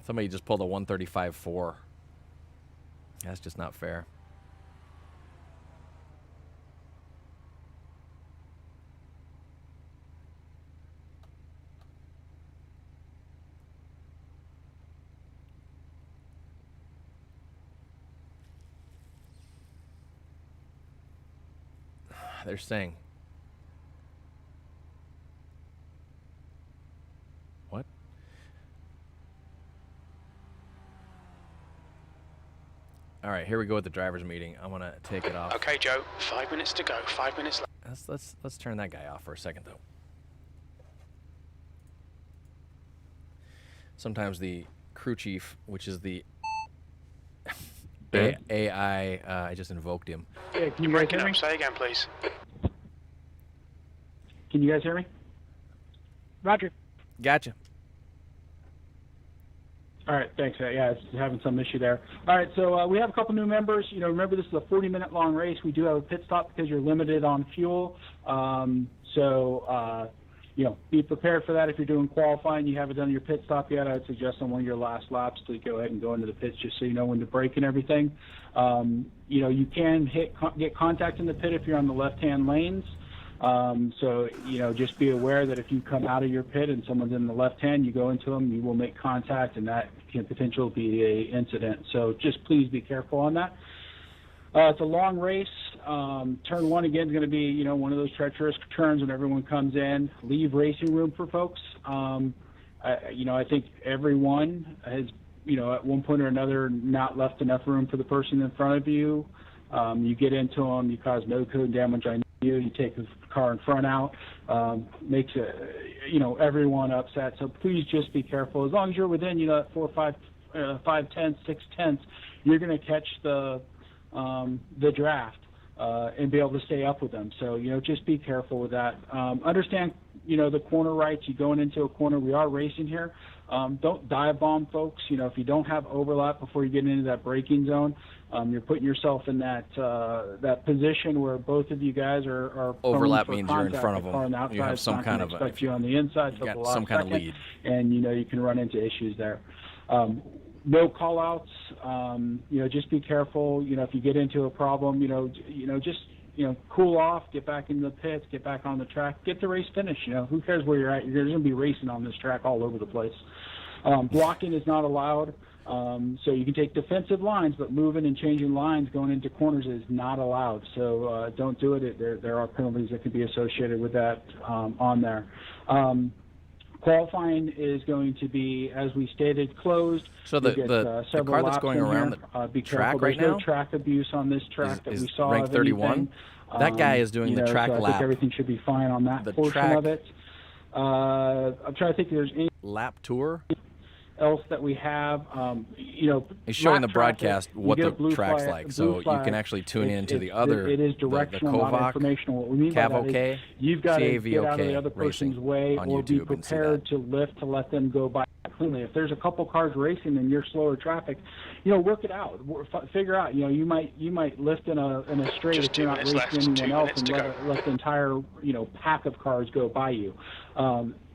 Somebody just pulled a 1:35.4. That's just not fair. They're saying. What? All right, here we go with the driver's meeting. I'm gonna take it off. Okay, Joe. 5 minutes to go. 5 minutes left. Let's turn that guy off for a second, though. Sometimes the crew chief, which is the AI, I just invoked him. Yeah, can You're you guys breaking hear me? up. Say again, please. Can you guys hear me? Roger. Gotcha. All right, thanks. Yeah, it's having some issue there. All right, so we have a couple new members. You know, remember this is a 40-minute long race. We do have a pit stop because you're limited on fuel. You know, be prepared for that. If you're doing qualifying, you haven't done your pit stop yet, I'd suggest on one of your last laps to go ahead and go into the pits just so you know when to brake and everything. You know, you can get contact in the pit if you're on the left-hand lanes. So, you know, just be aware that if you come out of your pit and someone's in the left hand, you go into them, you will make contact, and that can potentially be a incident. So just please be careful on that. It's a long race. Turn one again is going to be, you know, one of those treacherous turns when everyone comes in. Leave racing room for folks. You know, I think everyone has, you know, at one point or another not left enough room for the person in front of you. You get into them, you cause no code damage on you take the car in front out, makes you know, everyone upset. So please just be careful. As long as you're within, you know, that 4, 5 tenths, 6 tenths, you're going to catch the draft and be able to stay up with them. So, you know, just be careful with that. Understand, you know, the corner rights. You going into a corner. We are racing here. Don't dive bomb, folks. You know, if you don't have overlap before you get into that braking zone, you're putting yourself in that that position where both of you guys are overlap prone for means you're in contact. front of The car on the them. You outside have is some not kind gonna of expect you on the inside. you got some kind of lead, and you know you can run into issues there. No call outs. You know, just be careful. You know, if you get into a problem, you know, just cool off, get back into the pits, get back on the track, get the race finished. You know, who cares where you're at? You're going to be racing on this track all over the place. Blocking is not allowed. So you can take defensive lines, but moving and changing lines going into corners is not allowed. So don't do it. There are penalties that can be associated with that on there. Qualifying is going to be, as we stated, closed. So the car that's going around the track right now? There's no track abuse on this track that we saw. Rank 31. That guy is doing the track so lap. I think everything should be fine on that portion of it. I'm trying to think if there's any lap tour else that we have. You know, he's showing the broadcast traffic, what the track's like, so you can actually tune in to the other. It is directional, not informational. What we mean by that is you've got to get out of the other person's way or be prepared to lift to let them go by cleanly. If there's a couple cars racing and you're slower traffic, you know, work it out. Figure out. You know, you might lift in a straight if you're not racing anyone else and let the entire pack of cars go by you.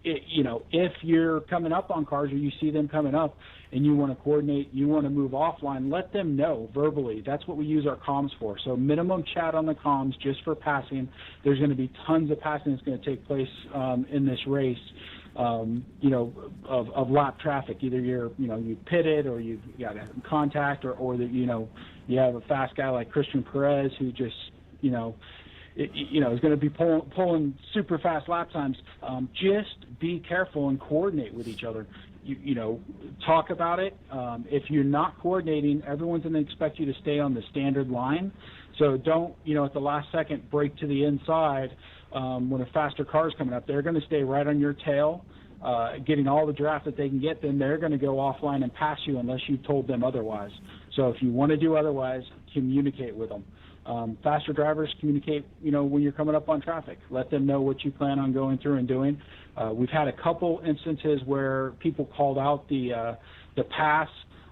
You know, if you're coming up on cars or you see them coming up and you want to coordinate, you want to move offline, let them know verbally. That's what we use our comms for. So minimum chat on the comms just for passing. There's going to be tons of passing that's going to take place in this race, you know, of lap traffic. Either you pitted or you've got a contact or that, you know, you have a fast guy like Christian Perez who just, you know, is going to be pulling super fast lap times. Just be careful and coordinate with each other. Talk about it. If you're not coordinating, everyone's going to expect you to stay on the standard line. So don't, at the last second break to the inside when a faster car is coming up. They're going to stay right on your tail, getting all the draft that they can get. Then they're going to go offline and pass you unless you told them otherwise. So if you want to do otherwise, communicate with them. Faster drivers communicate, when you're coming up on traffic. Let them know what you plan on going through and doing. We've had a couple instances where people called out the pass,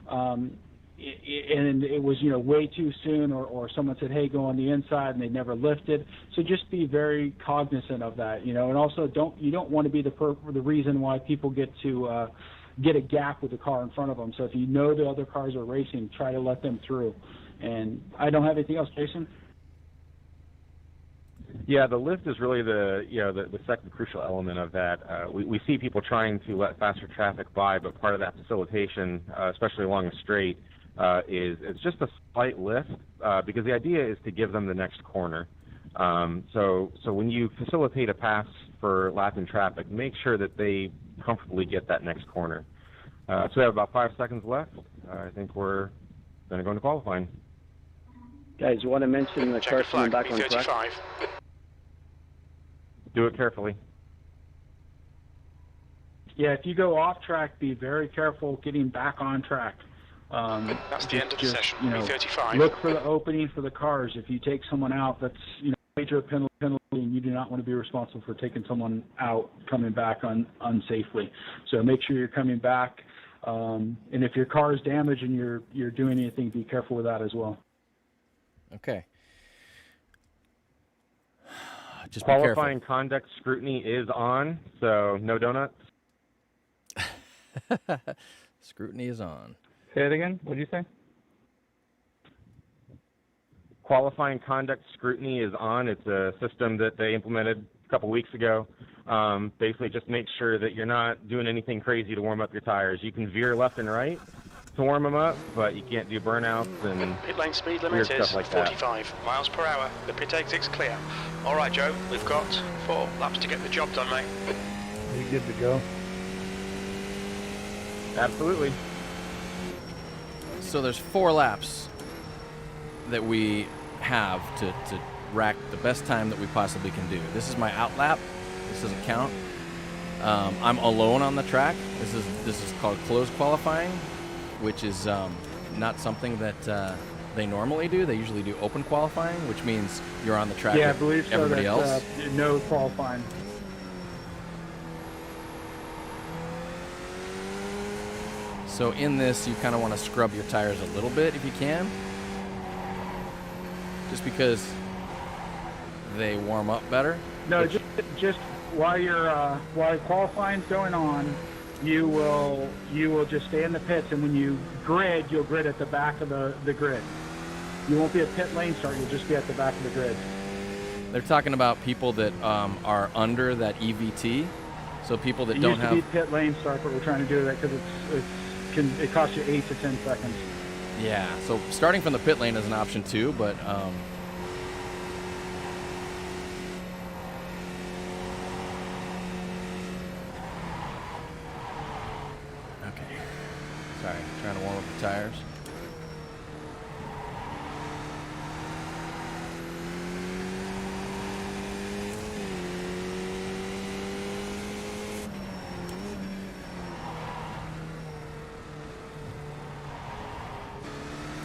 and it was, way too soon, or someone said, hey, go on the inside, and they never lifted. So just be very cognizant of that, and also you don't want to be the reason why people get to get a gap with the car in front of them. So if you know the other cars are racing, try to let them through. And I don't have anything else, Jason. Yeah, the lift is really the second crucial element of that. We see people trying to let faster traffic by, but part of that facilitation, especially along a straight, is it's just a slight lift because the idea is to give them the next corner. So when you facilitate a pass for lapping traffic, make sure that they comfortably get that next corner. So we have about 5 seconds left. I think we're going to go into qualifying. Guys, you want to mention the car coming back on track? Do it carefully. Yeah, if you go off track, be very careful getting back on track. That's the end of the session. B35. Look for the opening for the cars. If you take someone out, that's major penalty, and you do not want to be responsible for taking someone out coming back unsafely. So make sure you're coming back. And if your car is damaged and you're doing anything, be careful with that as well. Okay. Just Qualifying conduct scrutiny is on, so no donuts. Scrutiny is on. Say it again. What did you say? Qualifying conduct scrutiny is on. It's a system that they implemented a couple weeks ago. Basically, just make sure that you're not doing anything crazy to warm up your tires. You can veer left and right to warm them up, but you can't do burnouts and pit lane speed limit weird is stuff like 45 miles per hour. The pit exit's clear. All right, Joe, we've got 4 laps to get the job done, mate. Are you good to go? Absolutely. So there's 4 laps that we have to rack the best time that we possibly can do. This is my out lap. This doesn't count. I'm alone on the track. This is called closed qualifying, which is not something that they normally do. They usually do open qualifying, which means you're on the track Yeah, I with believe so. everybody else. No qualifying. So in this, you kind of want to scrub your tires a little bit if you can, just because they warm up better. No, just while qualifying's going on, you will just stay in the pits, and when you grid, you'll grid at the back of the grid. You won't be a pit lane start. You'll just be at the back of the grid. They're talking about people that are under that EVT, so people that It don't used to have. be pit lane start, but we're trying to do that because it costs you 8 to 10 seconds. Yeah, so starting from the pit lane is an option too, but okay. Sorry, trying to warm up the tires.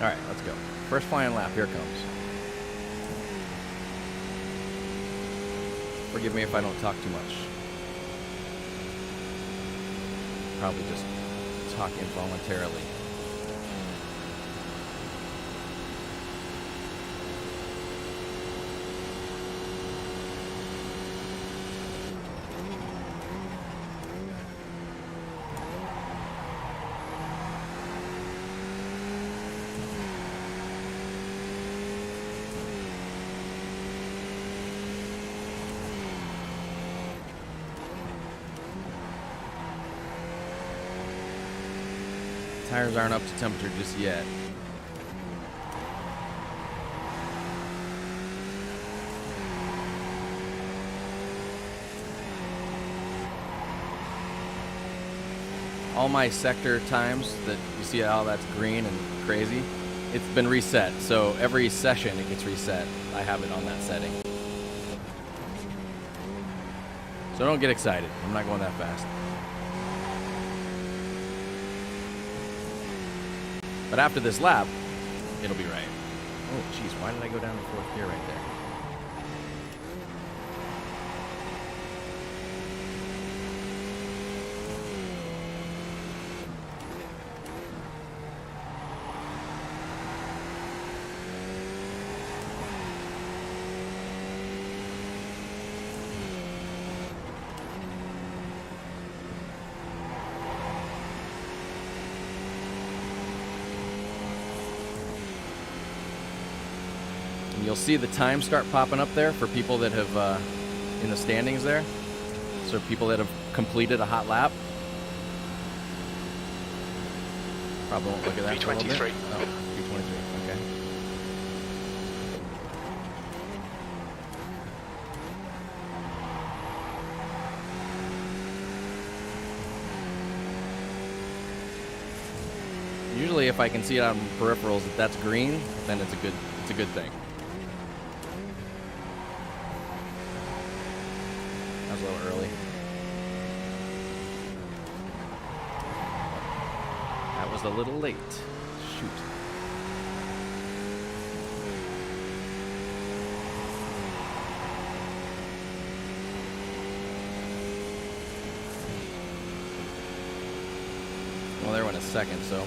All right, let's go. First flying lap, here it comes. Forgive me if I don't talk too much. Probably just talk involuntarily. Tires aren't up to temperature just yet. all my sector times that you see how that's green and crazy, it's been reset. So every session it gets reset. I have it on that setting. So don't get excited. I'm not going that fast. But after this lap, it'll be right. Oh, jeez, why did I go down to 4th gear right there? You'll see the time start popping up there for people that have, in the standings there. So people that have completed a hot lap. Probably won't look at that for a little bit. 3:23. Oh, 3:23, okay. Usually if I can see it on peripherals that that's green, then it's a good thing. That was a little early. That was a little late. Shoot. Well, there went a second, so.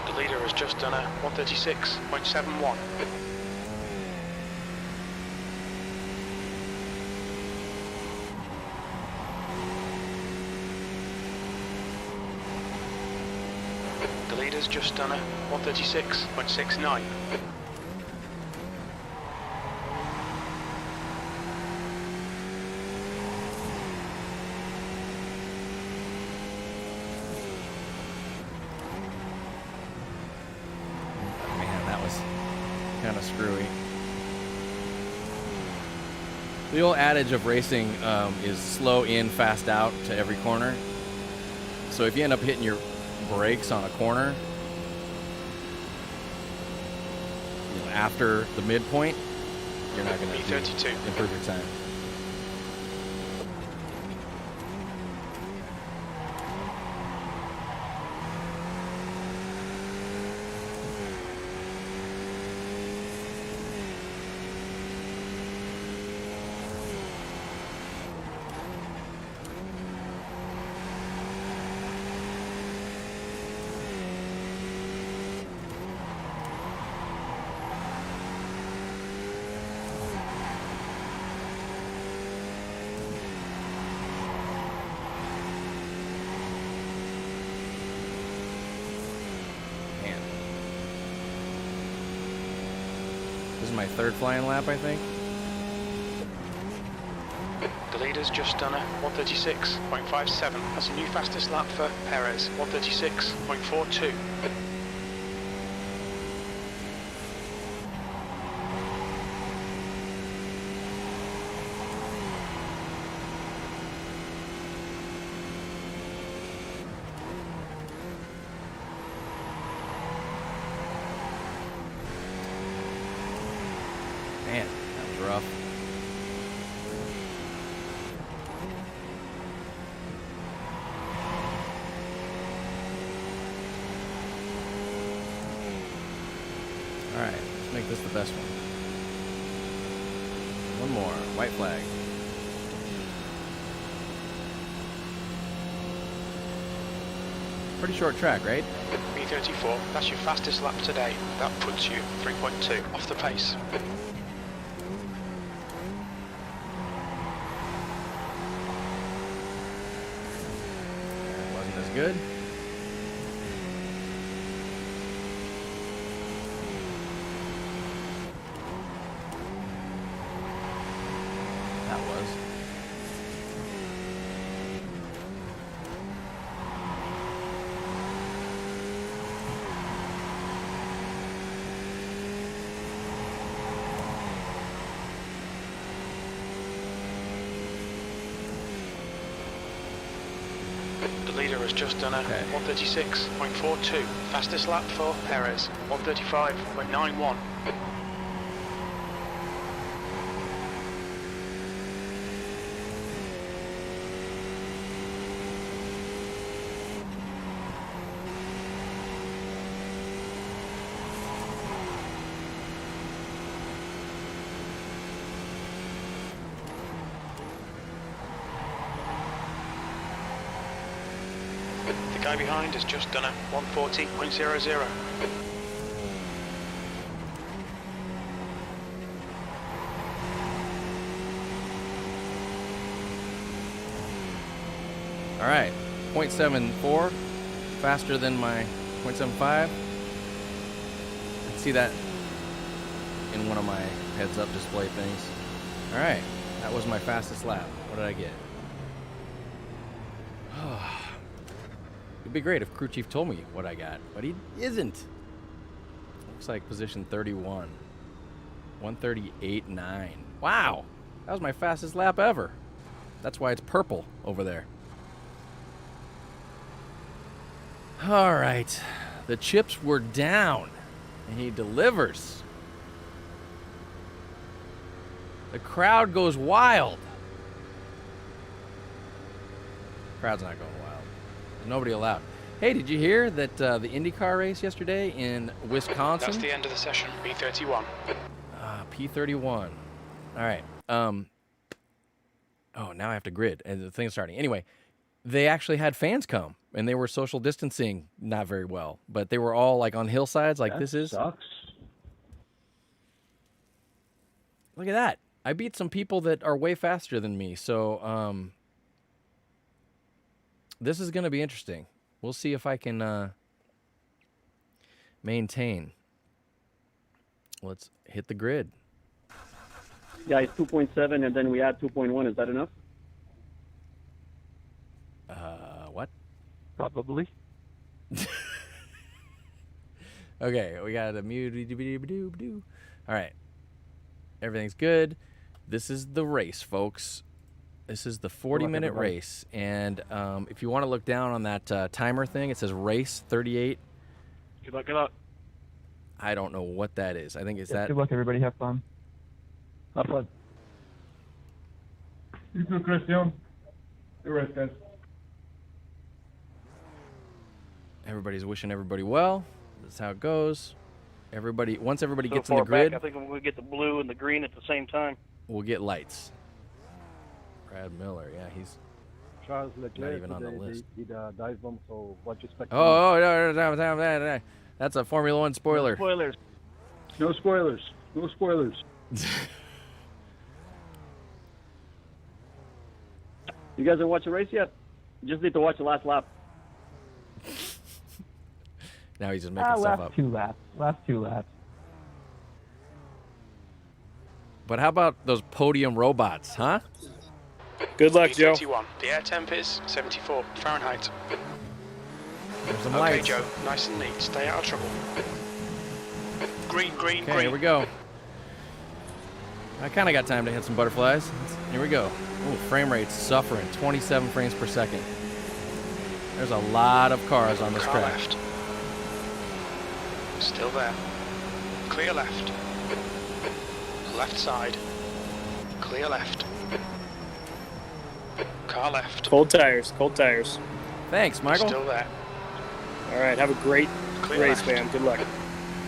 The leader has just done a 136.71. The leader's just done a 136.69. Kind of screwy. The old adage of racing is slow in, fast out to every corner. So if you end up hitting your brakes on a corner, after the midpoint, you're not going to improve your time. This is my third flying lap, I think. The leader's just done a 136.57. That's a new fastest lap for Perez, 136.42. Man, that was rough. All right, let's make this the best one. One more, white flag. Pretty short track, right? B34, that's your fastest lap today. That puts you 3.2 off the pace. Wasn't as good. That was. leader has just done a 136.42. Fastest lap for Perez, 135.91. The guy behind has just done a 140.00. All right, 0.74, faster than my 0.75. I can see that in one of my heads-up display things. All right, that was my fastest lap. What did I get? It'd be great if crew chief told me what I got, but he isn't. Looks like position 31. 138.9. Wow, that was my fastest lap ever. That's why it's purple over there. All right, the chips were down, and he delivers. The crowd goes wild. Crowd's not going wild. There's nobody allowed. Hey, did you hear that the IndyCar race yesterday in Wisconsin? That's the end of the session, P31. P31. All right. Oh, now I have to grid, and the thing's starting. Anyway, they actually had fans come, and they were social distancing not very well, but they were all like on hillsides like this is. Sucks. Look at that. I beat some people that are way faster than me, so this is going to be interesting. We'll see if I can maintain. Let's hit the grid. Yeah, it's 2.7, and then we add 2.1. Is that enough? What? Probably. Okay, we got a mute. All right. Everything's good. This is the race, folks. This is the 40-minute race. And if you want to look down on that timer thing, it says race 38. Good luck, good luck. I don't know what that is. I think it's that. Good luck, everybody. Have fun. Have fun. You too, Christian. You're right, guys. Everybody's wishing everybody well. That's how it goes. Once everybody gets in the grid, I think we get the blue and the green at the same time. we'll get lights. Brad Miller, yeah, he's Charles Leclerc not even on the list. did a dive bomb, so what you expect? No, that's a Formula One spoiler. Spoilers. No spoilers. No spoilers. You guys have watched the race yet? You just need to watch the last lap. Now he's just making stuff up. Last two laps. But how about those podium robots, huh? Good luck, Joe. 31. The air temp is 74 Fahrenheit. There's some Okay, lights. Joe. Nice and neat. Stay out of trouble. Green, green, Okay, green. here we go. I kind of got time to hit some butterflies. Here we go. Ooh, frame rate's suffering. 27 frames per second. There's a lot of cars on this Car track. left. Still there. Clear left. Left side. Clear left. Car left. Cold tires, cold tires. Thanks, Michael. Still there. All right, have a great Clear race, left. man. Good luck.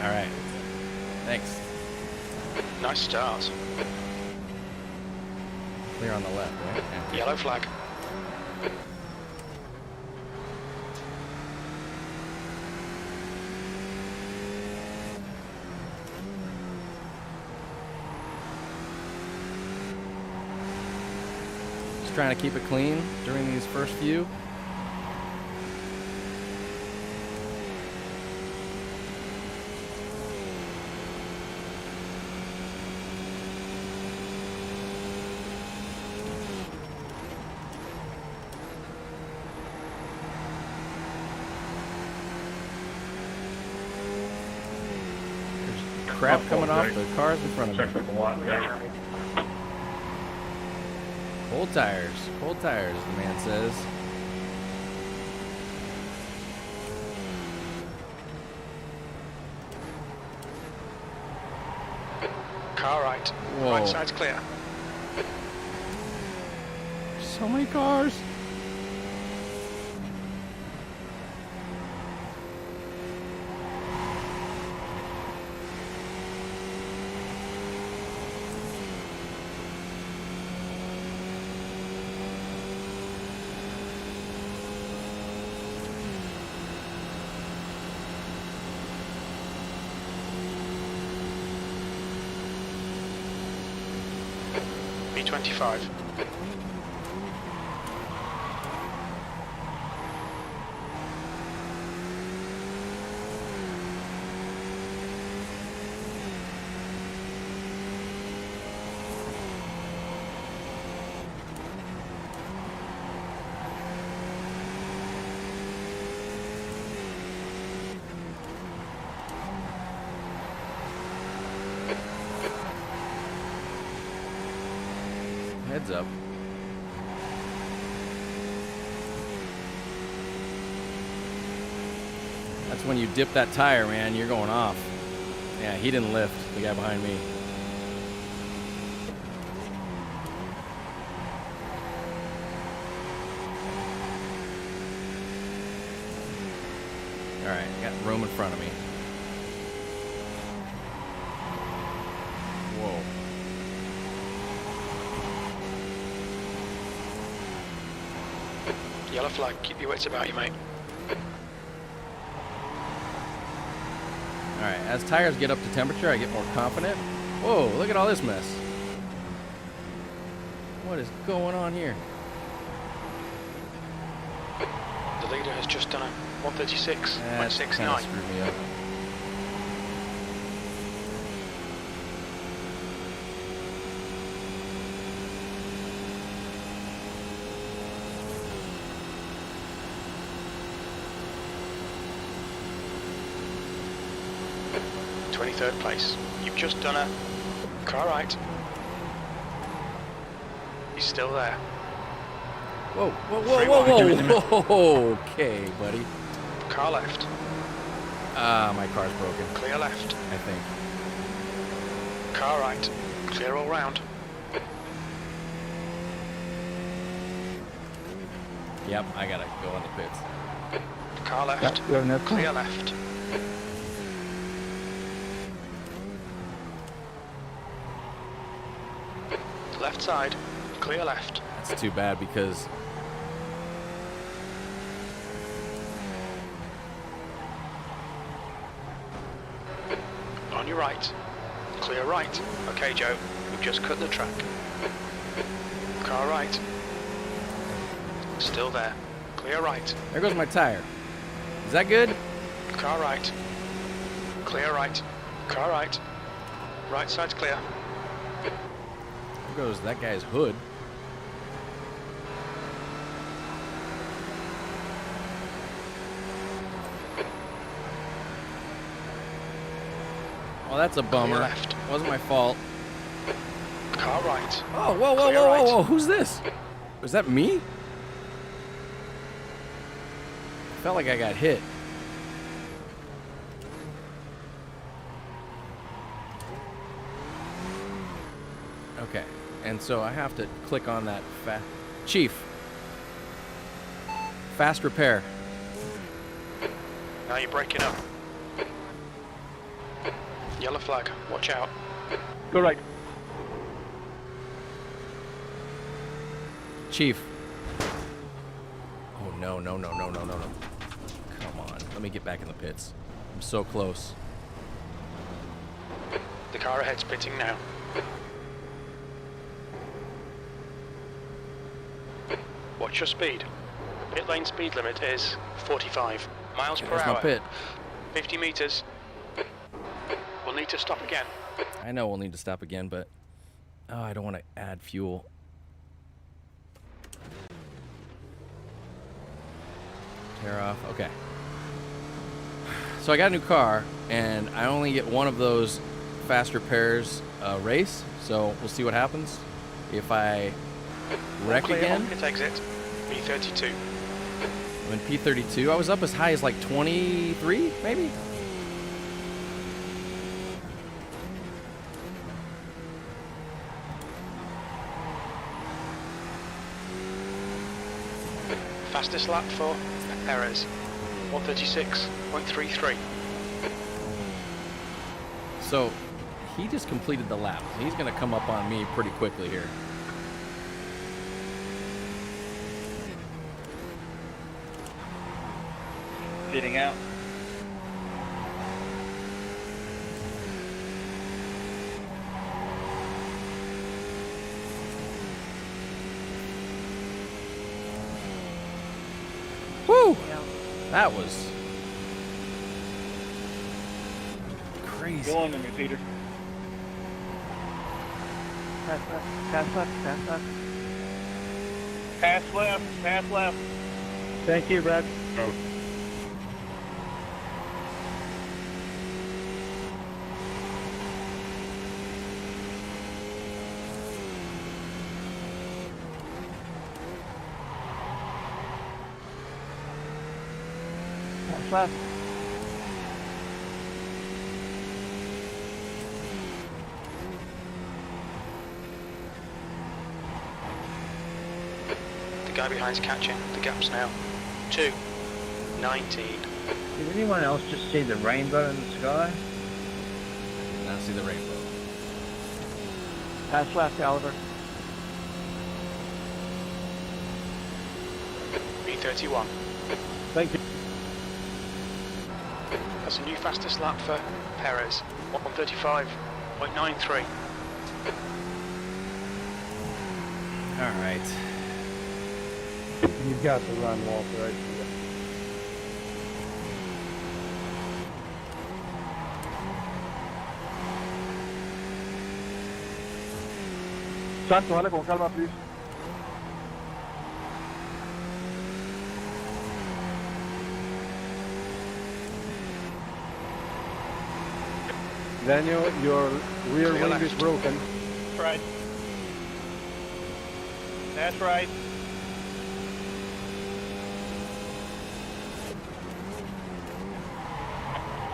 All right. Thanks. Nice start. Clear on the left, right? Yeah. Yellow flag. Just trying to keep it clean during these first few. Crap coming off the cars in front of Check me. up a lot there. Cold tires, the man says. Car right. Whoa. Right side's clear. So many cars. B25. Heads up. That's when you dip that tire, man. You're going off. Yeah, he didn't lift, the guy behind me. All right, got room in front of me. Whoa. Yellow flag. Keep your wits about you, mate. All right, as tires get up to temperature, I get more confident. Whoa, look at all this mess. What is going on here? The leader has just done a That 136.69. kind of screwed me up. Third place. You've just done a car right. He's still there. Whoa, whoa, whoa, whoa, whoa, whoa. Okay, buddy. Car left. My car's broken. Clear left. I think. Car right. Clear all round. Yep, I gotta go in the pits. Car left. we have enough time. Clear left. Left side. Clear left. That's too bad because On your right. Clear right. Okay, Joe. We've just cut the track. Car right. Still there. Clear right. there goes my tire. Is that good? Car right. Clear right. Car right. Right side's clear. There goes that guy's hood. Well, that's a bummer. left. Wasn't my fault. Car right. Oh, whoa, whoa, Clear whoa, right. whoa, whoa. Who's this? Was that me? Felt like I got hit. Okay, and so I have to click on that Chief. Fast repair. Now you're breaking up. Yellow flag. Watch out. Go right. Chief. Oh, no, no, no, no, no, no, no. Come on, let me get back in the pits. I'm so close. The car ahead's pitting now. Watch your speed. Pit lane speed limit is 45 miles per There's my hour. pit. 50 meters. We'll need to stop again. I know we'll need to stop again, but oh, I don't want to add fuel. Tear off. Okay. So I got a new car, and I only get one of those fast repairs race. So we'll see what happens if I wreck Clear again. on pit exit. B32. I'm in P32. I was up as high as like 23, maybe. Fastest lap for Perez, 136.33. So he just completed the lap. He's going to come up on me pretty quickly here. Fitting out. Woo! That was crazy. Go on to me, Peter. Pass left, pass left, pass left. Pass left, pass left. Thank you, Brad. Oh. Pass left. The guy behind's catching. The gap's now 2:19. Did anyone else just see the rainbow in the sky? Did not see the rainbow. Pass left, Oliver. B31. Thank you. That's a new fastest lap for Perez, 135.93. All right. You've got to run, Walter. I see it. Santo, dale con calma, please. Daniel, your rear Clear wing is left. broken. That's right. That's right.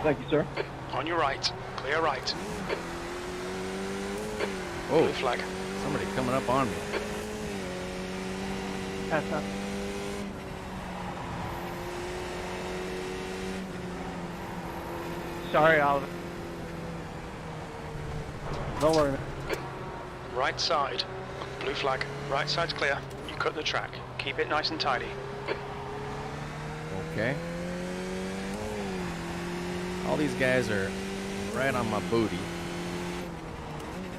Thank you, sir. On your right, clear right. Oh, Blue flag. somebody coming up on me. Pass left. Sorry, Oliver. Don't worry. Right side, blue flag. Right side's clear. You cut the track. Keep it nice and tidy. Okay. All these guys are right on my booty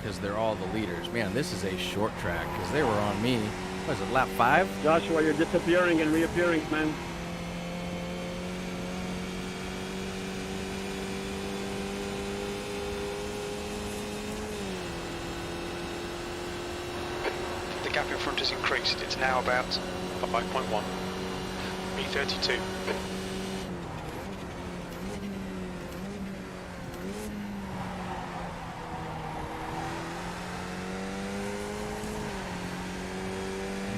because they're all the leaders. Man, this is a short track because they were on me. What is it, lap 5? Joshua, you're disappearing and reappearing, man. The gap in front has increased. It's now about 5.1. B32.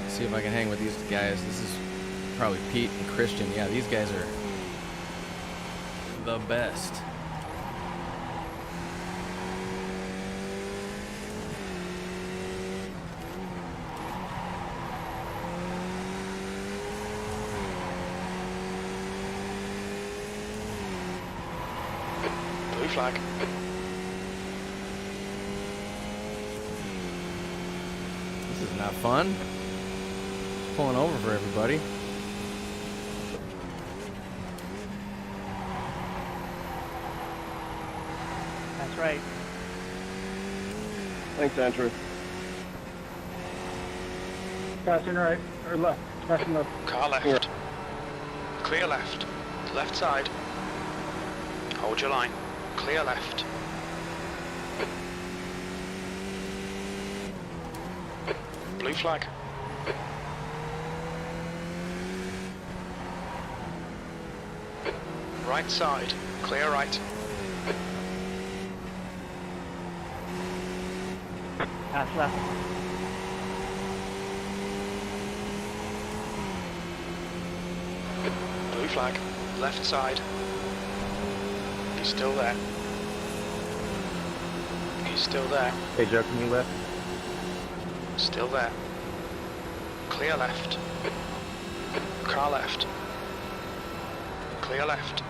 Let's see if I can hang with these guys. This is probably Pete and Christian. Yeah, these guys are the best. Blue flag. This is not fun. Pulling over for everybody. That's right. Thanks, Andrew. Passing right, or left. Passing left. Car left. Clear left. Left side. Hold your line. Clear left. Blue flag. Right side. Clear right. Pass left. Blue flag. Left side. He's still there. He's still there. Hey, Joe, can you lift? Still there. Clear left. Car left. Clear left.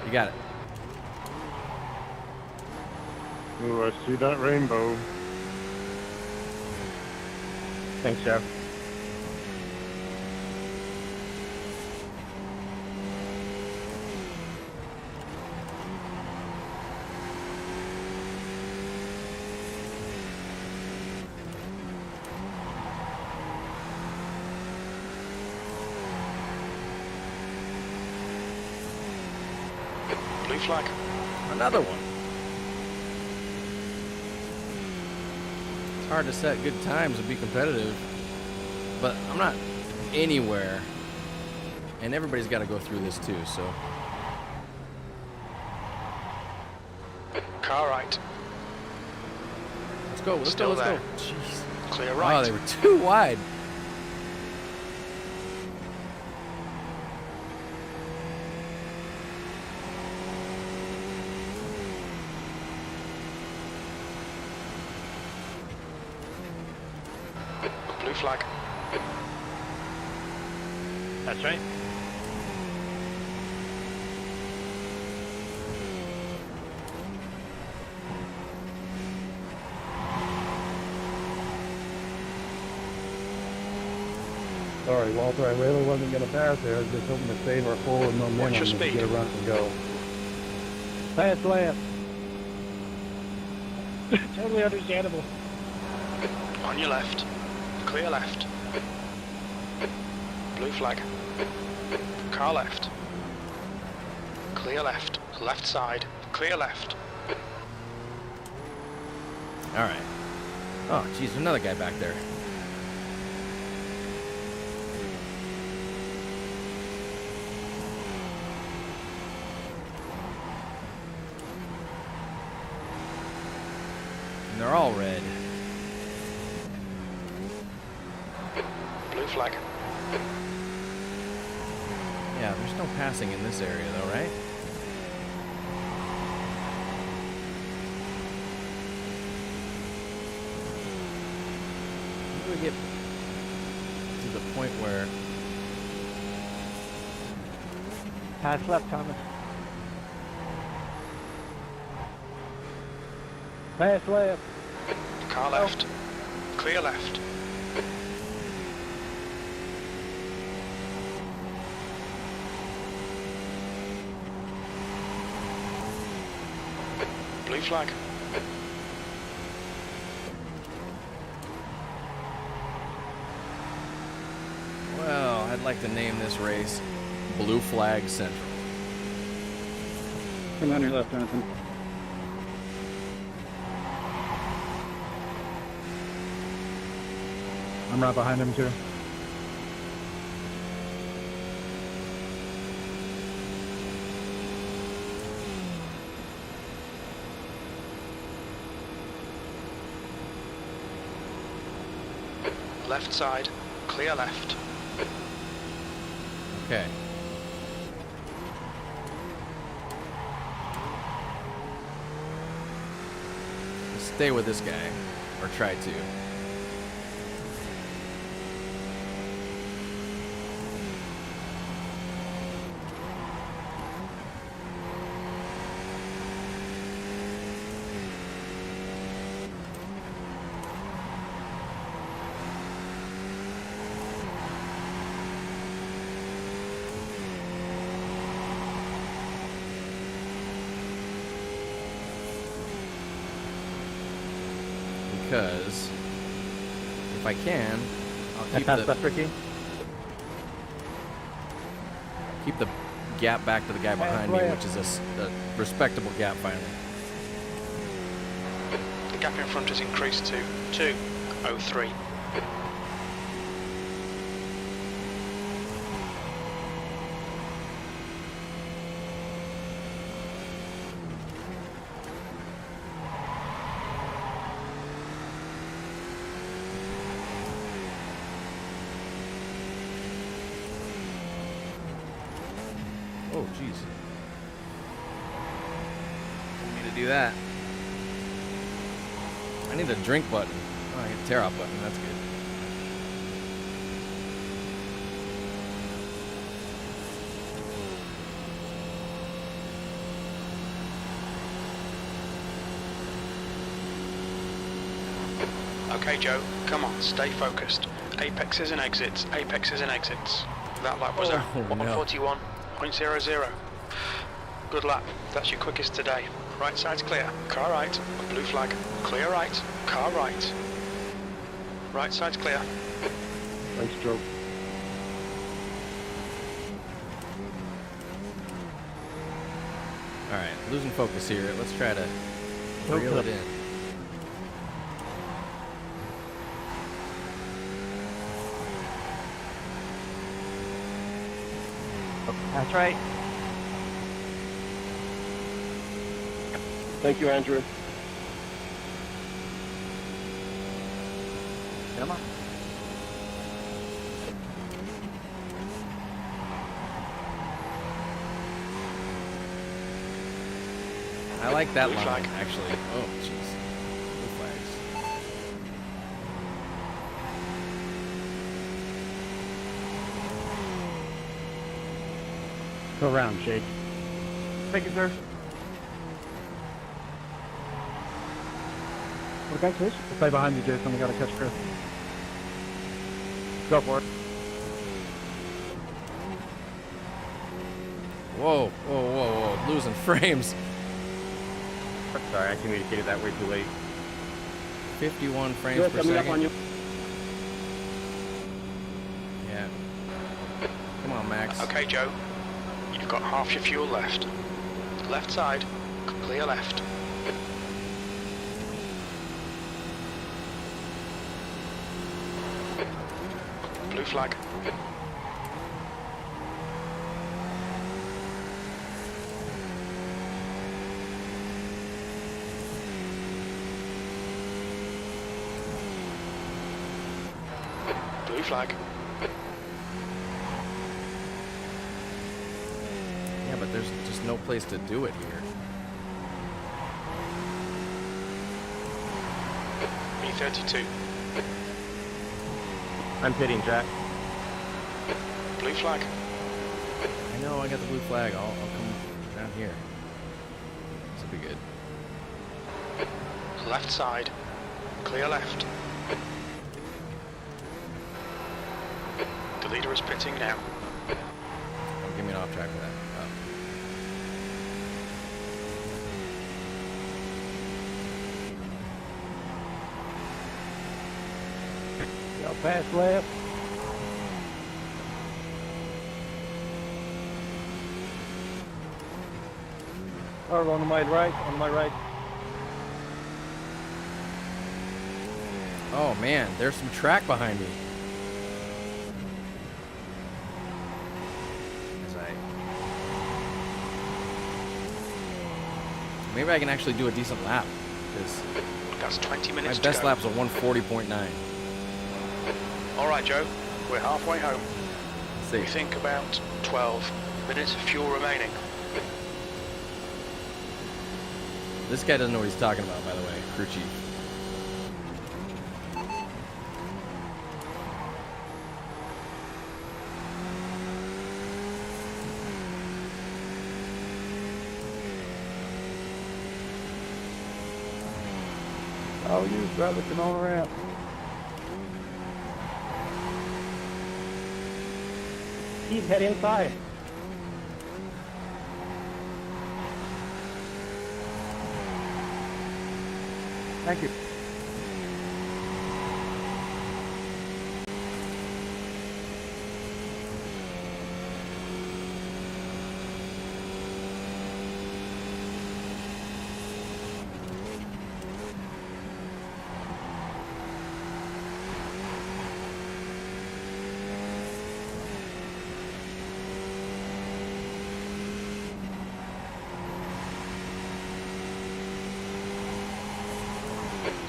You got it. Ooh, I see that rainbow. Thanks, Jeff. Blue flag. Another one. It's hard to set good times and be competitive, but I'm not anywhere, and everybody's got to go through this too, so. Car right. Let's go, let's Still go, let's there. go. Jeez. Clear right. Oh, they were too wide. Blue flag. That's right. Sorry, Walter, I really wasn't going to pass there. I was just hoping to save our forward momentum Watch your and speed. get a run and go. Pass left. Totally understandable. On your left. Clear left. Blue flag. Car left. Clear left. Left side. Clear left. All right. Oh, geez, another guy back there. And they're all red. Blue flag. Yeah, there's no passing in this area though, right? How do we get to the point where... Pass left, Thomas. Pass left. Car left. Clear left. Blue flag. Well, I'd like to name this race Blue Flag Central. Come on your left, Jonathan. I'm right behind him too. Left side. Clear left. Okay. Stay with this guy, or try to. Because if I can, I'll keep the gap back to the guy behind me, which is a respectable gap finally. The gap in front has increased to 2:03. Oh, jeez. Didn't mean to do that. I need a drink button. Oh, I get a tear off button. That's good. Okay, Joe, come on, stay focused. Apexes and exits, apexes and exits. That lap was a 141.00. Good lap, that's your quickest today. Right side's clear, car right, blue flag, clear right, car right. Right side's clear. Thanks, Joe. Alright, losing focus here. Let's try to reel it in. That's right. Thank you, Andrew. Come on. I like that Blue line, flag. actually. Oh, jeez. Blue flags. Go around, Jake. Thank you, sir. Okay, Chris. Stay behind you, Jason. We gotta catch Chris. Go for it. Whoa, whoa, whoa, whoa. Losing frames. Sorry, I communicated that way too late. 51 frames Joe, per coming up second. on you. Yeah. Come on, Max. Okay, Joe, you've got half your fuel left. Left side, clear left. Blue flag. Blue flag. Yeah, but there's just no place to do it here. B32. I'm pitting, Jack. Blue flag. I know, I got the blue flag. I'll come down here. This will be good. Left side, clear left. The leader is pitting now. Don't give me an off track for that. Y'all pass left. Or on my right, on my right. Oh man, there's some track behind me. Maybe I can actually do a decent lap. Because that's 20 minutes my best to go. lap's a 140.9. All right, Joe, we're halfway home. See. We think about 12 minutes of fuel remaining. This guy doesn't know what he's talking about, by the way, crew chief. Oh, you brother, come on around. Keep head inside. Thank you.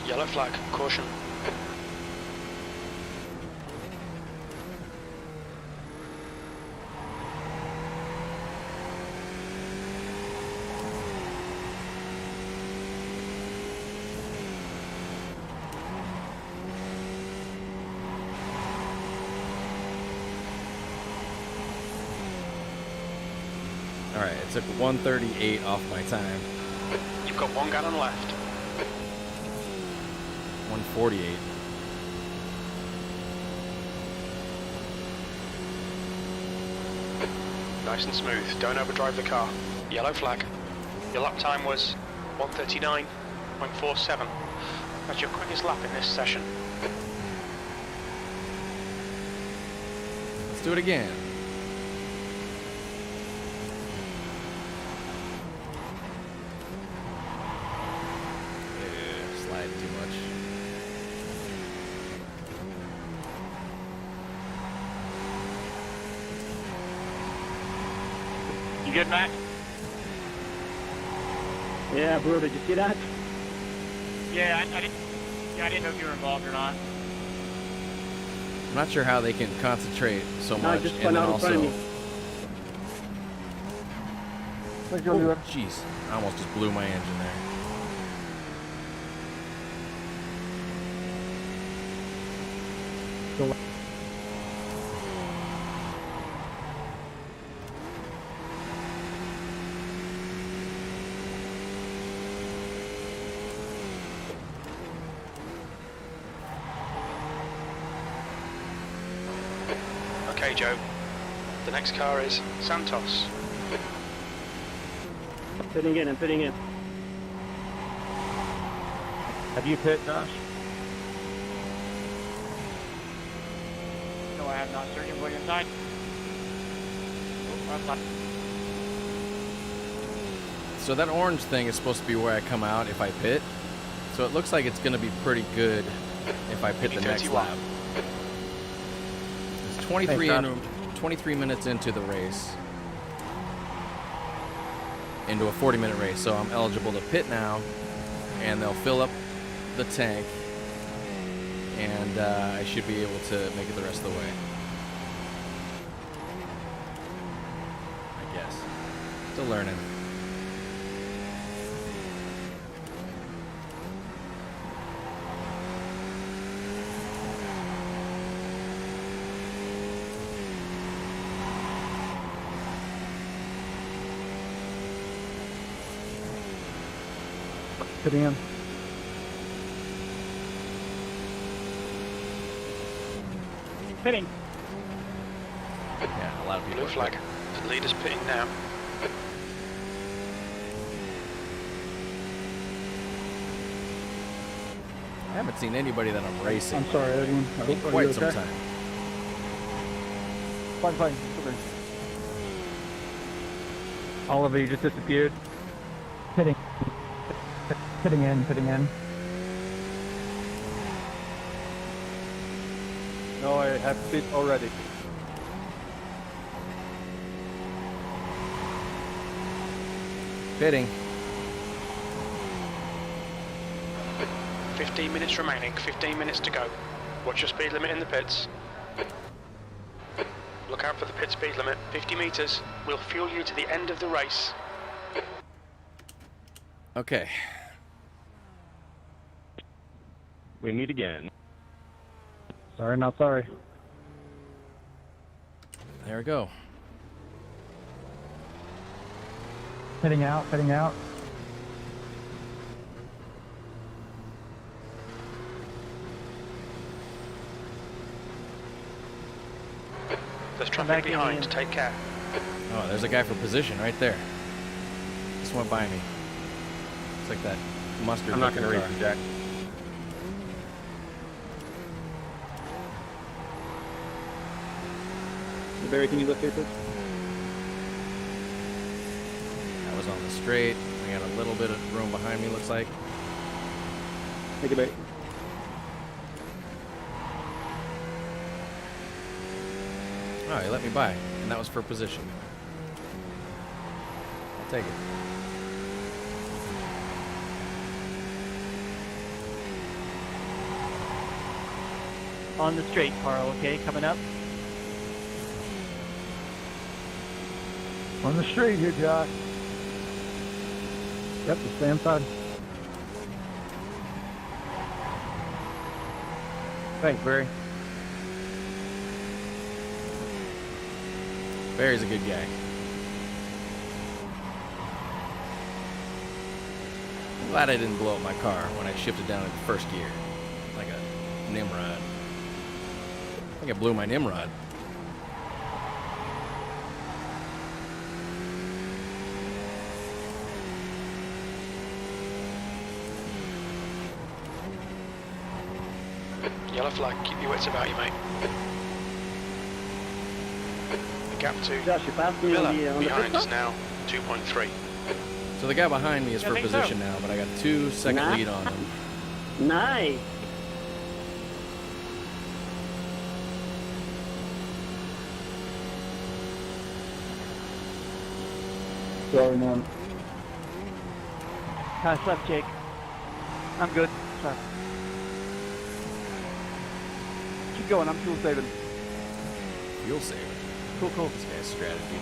Yellow flag, caution. All right, it took 138 off my time. You've got 1 gallon left. 148. Nice and smooth. Don't overdrive the car. Yellow flag. Your lap time was 139.47. That's your quickest lap in this session. Let's do it again. Slide too much. You good, Matt? Yeah, bro, did you see that? Yeah, I didn't know if you were involved or not. I'm not sure how they can concentrate so No, I much just and spun then out in front of also. me. Thank you, Oh, Oliver. jeez, I almost just blew my engine there. Okay, Joe. The next car is Santos. Fitting in, I'm fitting in. Have you pit, Josh? No, I have not. Sir, you can go inside. Oh, I'm not. So that orange thing is supposed to be where I come out if I pit. So it looks like it's going to be pretty good if I pit the next 31. lap. It's 23 minutes into the race. Into a 40-minute race. So I'm eligible to pit now. And they'll fill up the tank. And I should be able to make it the rest of the way. I guess. Still learning. Fitting in. Fitting. Yeah, a lot of people. Blue flag. The leader's pitting now. I haven't seen anybody that I'm racing I'm sorry, everyone. in Are quite you some okay? time. Fine. Okay. Oliver, you just disappeared. Fitting in. No, I have pit already. Fitting. 15 minutes remaining. 15 minutes to go. Watch your speed limit in the pits. Look out for the pit speed limit. 50 meters. We'll fuel you to the end of the race. Okay. We meet again. Sorry, not sorry. There we go. Fitting out. There's Come traffic back in, behind. Ian. Take care. Oh, there's a guy for position right there. Just went by me. It's like that mustard. I'm not going to looking race car. you, Jack. Barry, can you lift your pitch? I was on the straight. I got a little bit of room behind me, looks like. Take it back. Oh, he let me by. And that was for position. I'll take it. On the straight, Carl, okay, coming up. On the straight here, Josh. Yep, just stay inside. Thanks, Barry. Barry's a good guy. I'm glad I didn't blow up my car when I shifted down into first gear. Nimrod. I think I blew my Nimrod. Yellow flag, keep your wits about you, mate. The gap to Josh, you passed me Miller on the behind pit is stop? now 2.3. So the guy behind me is Yeah, I for think position so. now, but I got 2-second Nah. lead on him. Nice. Sorry, man. Pass left, Jake. I'm good. Sorry. Keep going. I'm fuel saving. Fuel saving. Cool, cool. This guy's strategy.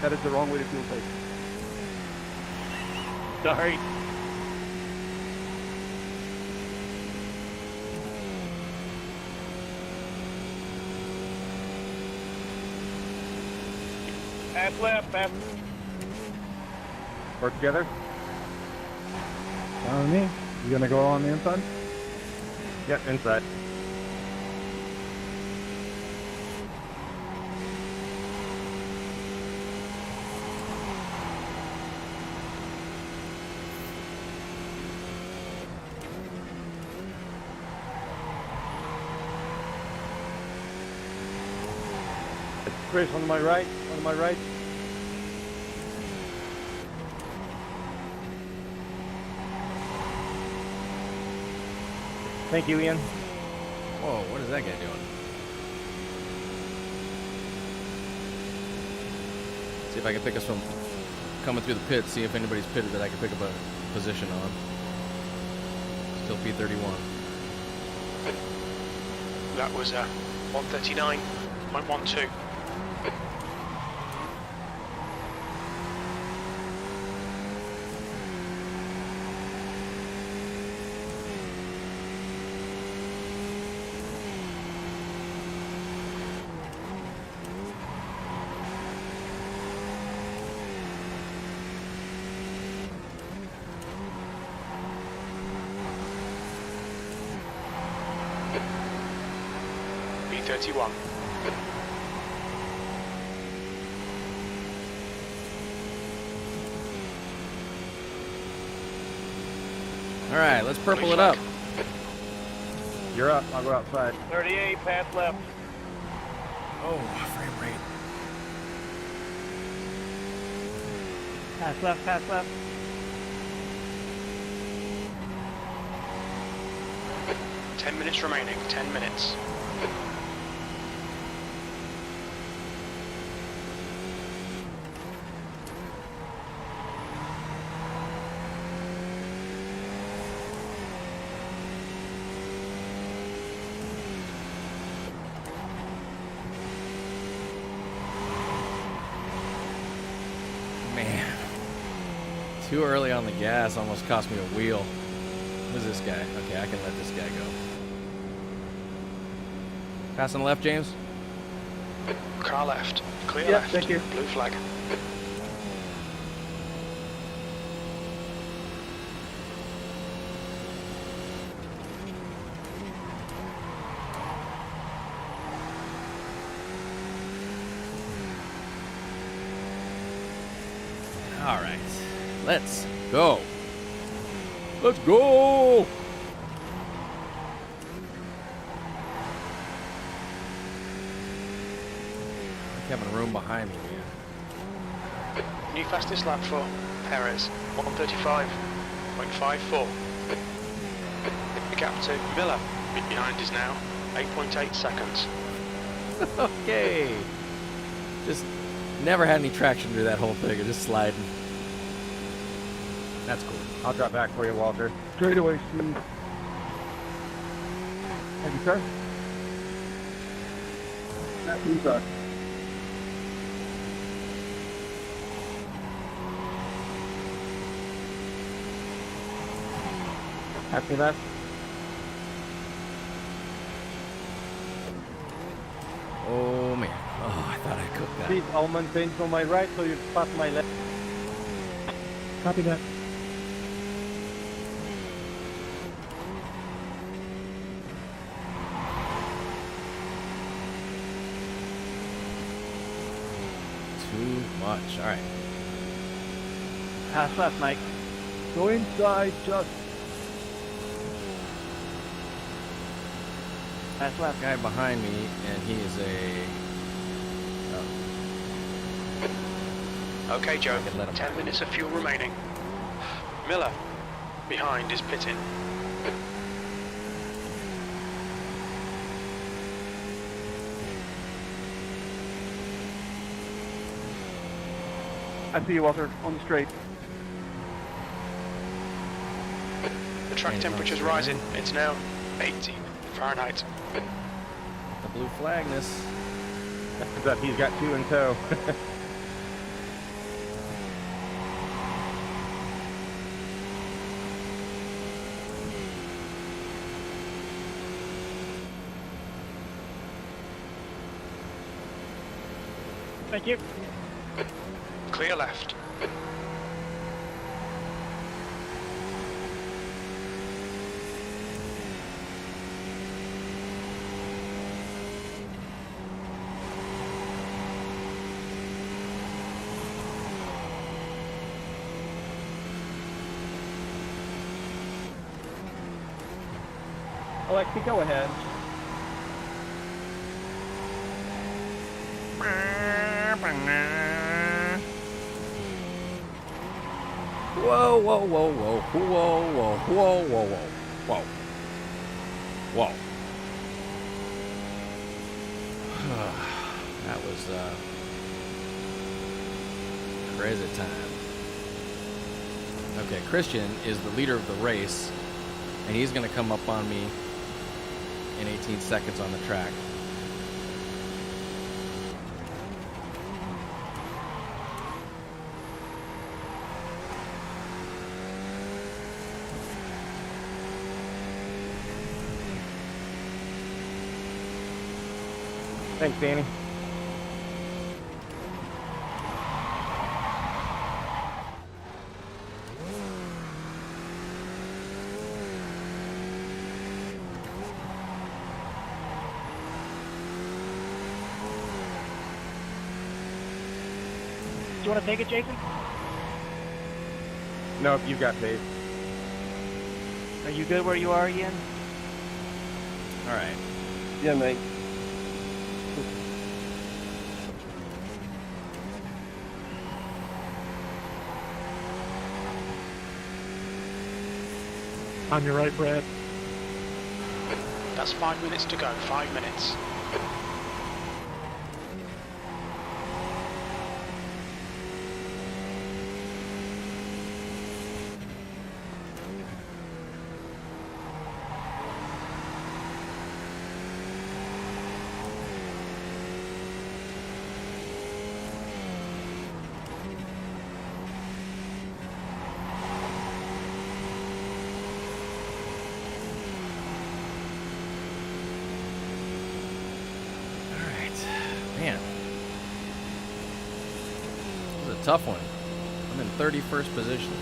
That is the wrong way to fuel save. Sorry. Pass left, pass. Work together. On me. You gonna go on the inside? Yep, inside. Chris, on my right. On my right. Thank you, Ian. Whoa, what is that guy doing? See if I can pick us from coming through the pit, see if anybody's pitted that I can pick up a position on. Still P31. That was 139.12. B31. All right, let's purple it up. You're up. I'll go outside. 38, pass left. Oh, frame rate. Pass left, pass left. 10 minutes remaining, 10 minutes. Man. Too early on the gas almost cost me a wheel. Who's this guy? Okay, I can let this guy go. Passing left, James? Car left. Clear Yep, left. thank you. Blue flag. All right, let's go. Let's go. Having room behind me, man. New fastest lap for Perez, 135.54. The gap to Miller behind is now 8.8 seconds. Okay. Just never had any traction through that whole thing. Or just sliding. That's cool. I'll drop back for you, Walter. Straight away, Steve. Thank you, sir. That's inside. Happy left. that. Please, I'll maintain on my right so you pass my left. Copy that. Too much. All right. Pass left, Mike. Go inside, just. Pass left. Guy behind me, and he is a. Okay, Joe. I can let him 10 minutes of fuel remaining. Miller, behind, is pitting. I see you, Walter, on the straight. The track temperature's rising. It's now 80 Fahrenheit. The blue flagness. Heads up, he's got 2 in tow. Thank you. Clear left. Alexi, go ahead. Whoa, whoa, whoa, whoa, whoa, whoa, whoa, whoa, whoa, whoa. That was crazy time. Okay, Christian is the leader of the race, and he's going to come up on me in 18 seconds on the track. Thanks, Danny. Do you want to take it, Jason? No, you've got pace. Are you good where you are, Ian? All right. Yeah, mate. On your right, Brad. That's 5 minutes to go. 5 minutes. Man, this is a tough one. I'm in 31st position.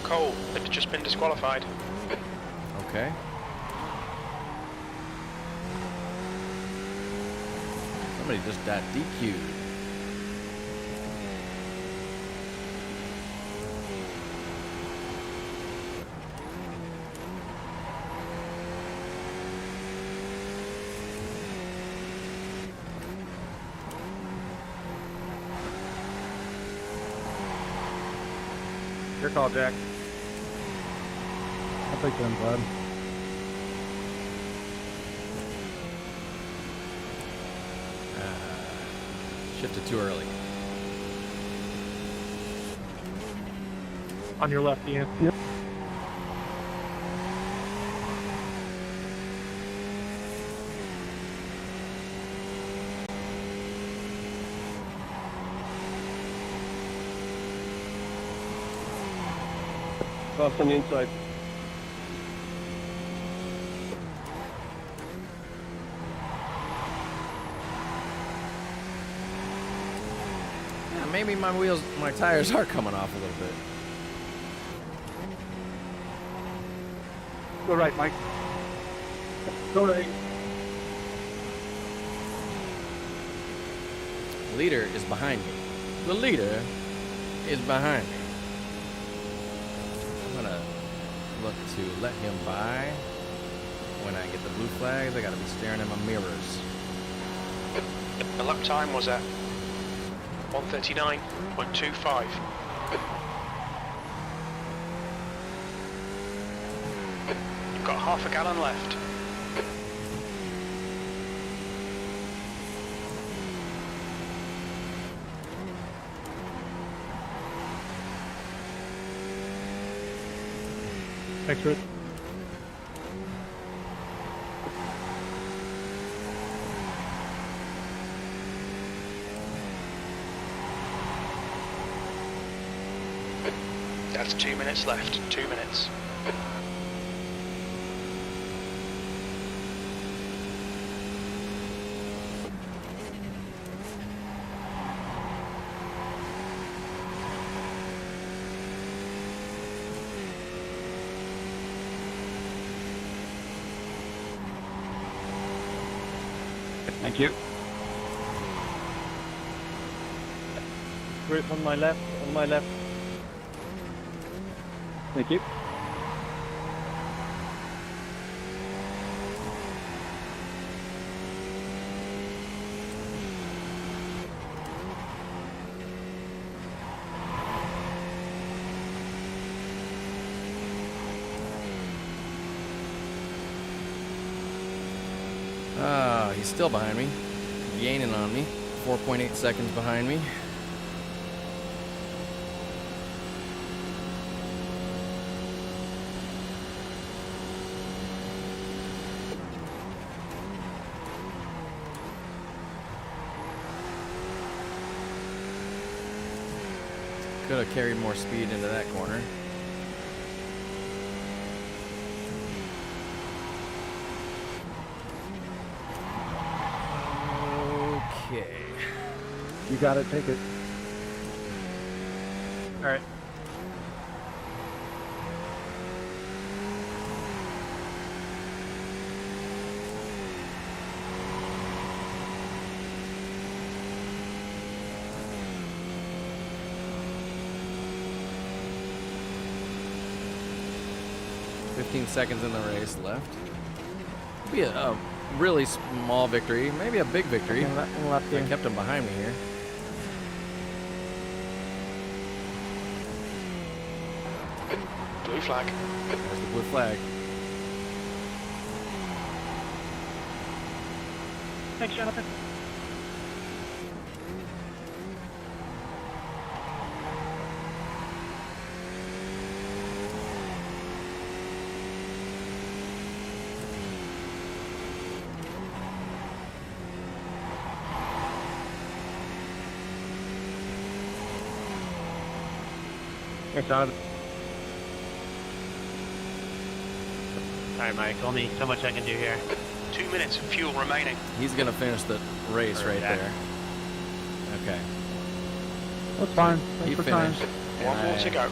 Cole, it's just been disqualified. Okay. Somebody just got DQ'd. Your call, Jack. I'll take them, bud. Shifted too early. On your left, Ian. Yep. Cross on the inside. maybe my tires are coming off a little bit. Go right, Mike. Go right. Leader is behind me. The leader is behind me. I'm gonna look to let him by. When I get the blue flags, I gotta be staring at my mirrors. The lap time was at 1:39.25. You've got half a gallon left. Thanks, Rich. That's 2 minutes left. 2 minutes. Thank you. Chris, on my left, on my left. Thank you. He's still behind me, gaining on me, 4.8 seconds behind me. Could have carried more speed into that corner. Okay. You got it, take it. All right. Seconds in the race left. Be a really small victory, maybe a big victory. I kept him behind me here. Blue flag. There's the blue flag. Thanks, Jonathan. Thanks, Jonathan. Alright, Mike, only so much I can do here. 2 minutes of fuel remaining. He's gonna finish the race right there. Okay. That's fine. He Thanks for time. finished. One more to go.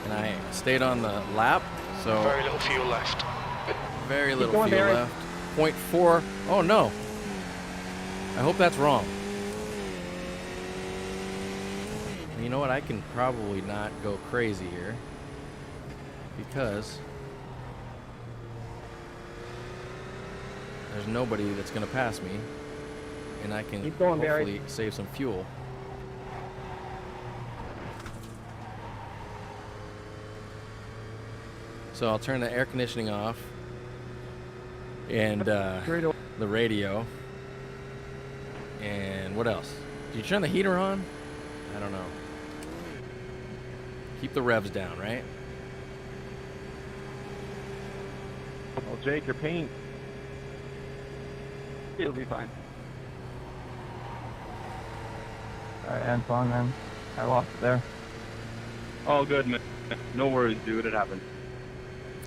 And I stayed on the lap, so Very little fuel left. very little going, fuel Barry. left. 0.4. Oh no. I hope that's wrong. You know what? I can probably not go crazy here because there's nobody that's going to pass me, and I can Keep going, Barry. hopefully save some fuel. So I'll turn the air conditioning off and the radio. And what else? Did you turn the heater on? I don't know. Keep the revs down, right? Well, Jake, your paint. It'll be fine. Alright, Antoine, man. I lost it there. All good, man. No worries, dude. It happened.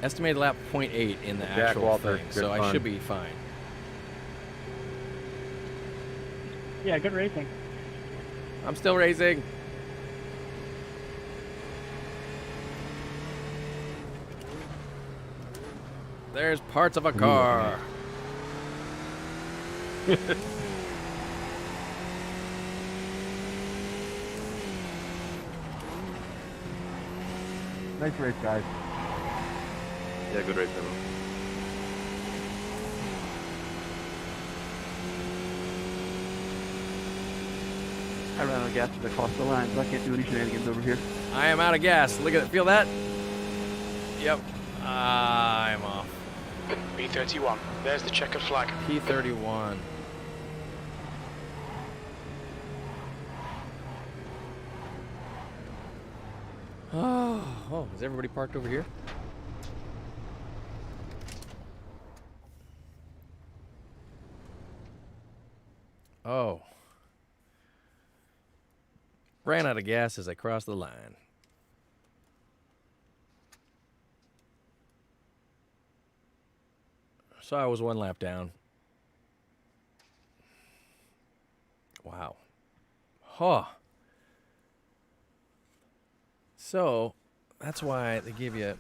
Estimated lap 0.8 in the Jack actual Walter, thing, good so I fun. should be fine. Yeah, good racing. I'm still racing. There's parts of a car. Nice race, guys. Yeah, good race, everyone. I ran out of gas as I crossed the line, so I can't do any shenanigans over here. I am out of gas. Look at it. Feel that? Yep. I'm off. B31. There's the checkered flag. P31. Oh, is everybody parked over here? Oh. Ran out of gas as I crossed the line. So I was one lap down. Wow. Huh. So, that's why they give you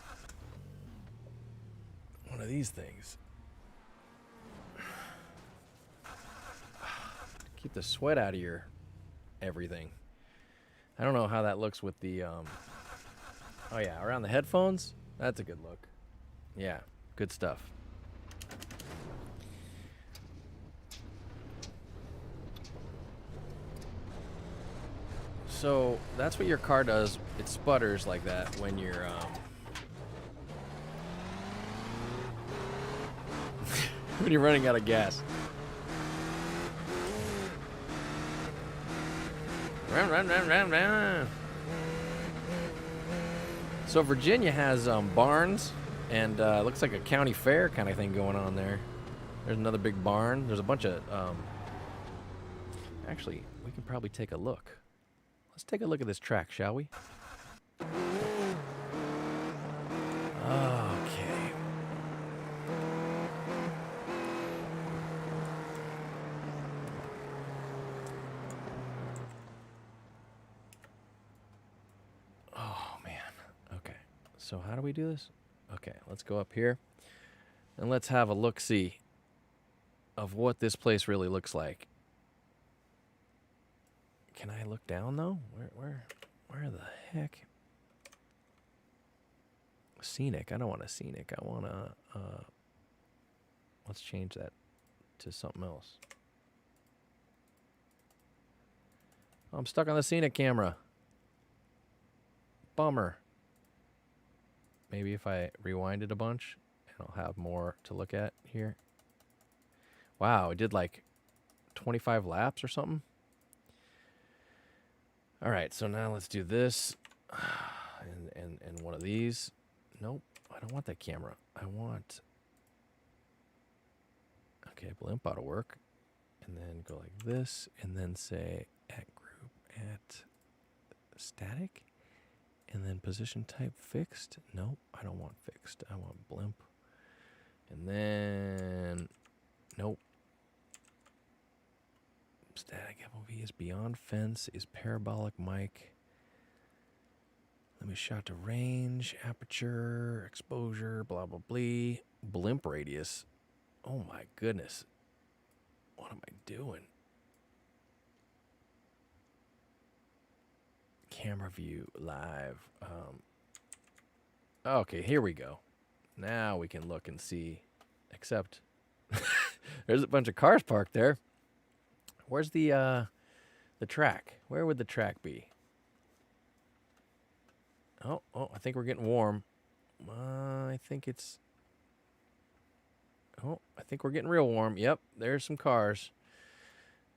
one of these things. Keep the sweat out of your everything. I don't know how that looks with the, oh yeah, around the headphones. That's a good look. Yeah, good stuff. So that's what your car does. It sputters like that when you're when you're running out of gas. Run. So Virginia has barns and looks like a county fair kind of thing going on there. There's another big barn. There's a bunch of actually, we can probably take a look. Let's take a look at this track, shall we? Okay. Oh, man. Okay. So how do we do this? Okay, let's go up here. And let's have a look-see of what this place really looks like. Can I look down though? Where the heck? Scenic. I don't want a scenic. I want a. Let's change that to something else. Oh, I'm stuck on the scenic camera. Bummer. Maybe if I rewind it a bunch, I'll have more to look at here. Wow, it did like 25 laps or something. All right, so now let's do this, and one of these. Nope, I don't want that camera. I want. Okay, blimp ought to work, and then go like this, and then say at group at static, and then position type fixed. Nope, I don't want fixed. I want blimp, and then nope. Static FOV is beyond fence, is parabolic mic. Let me shot to range, aperture, exposure, blah, blah, blah. Blimp radius. Oh my goodness. What am I doing? Camera view, live. Okay, here we go. Now we can look and see. Except, there's a bunch of cars parked there. Where's the track? Where would the track be? Oh, I think we're getting warm. I think it's. Oh, I think we're getting real warm. Yep, there's some cars.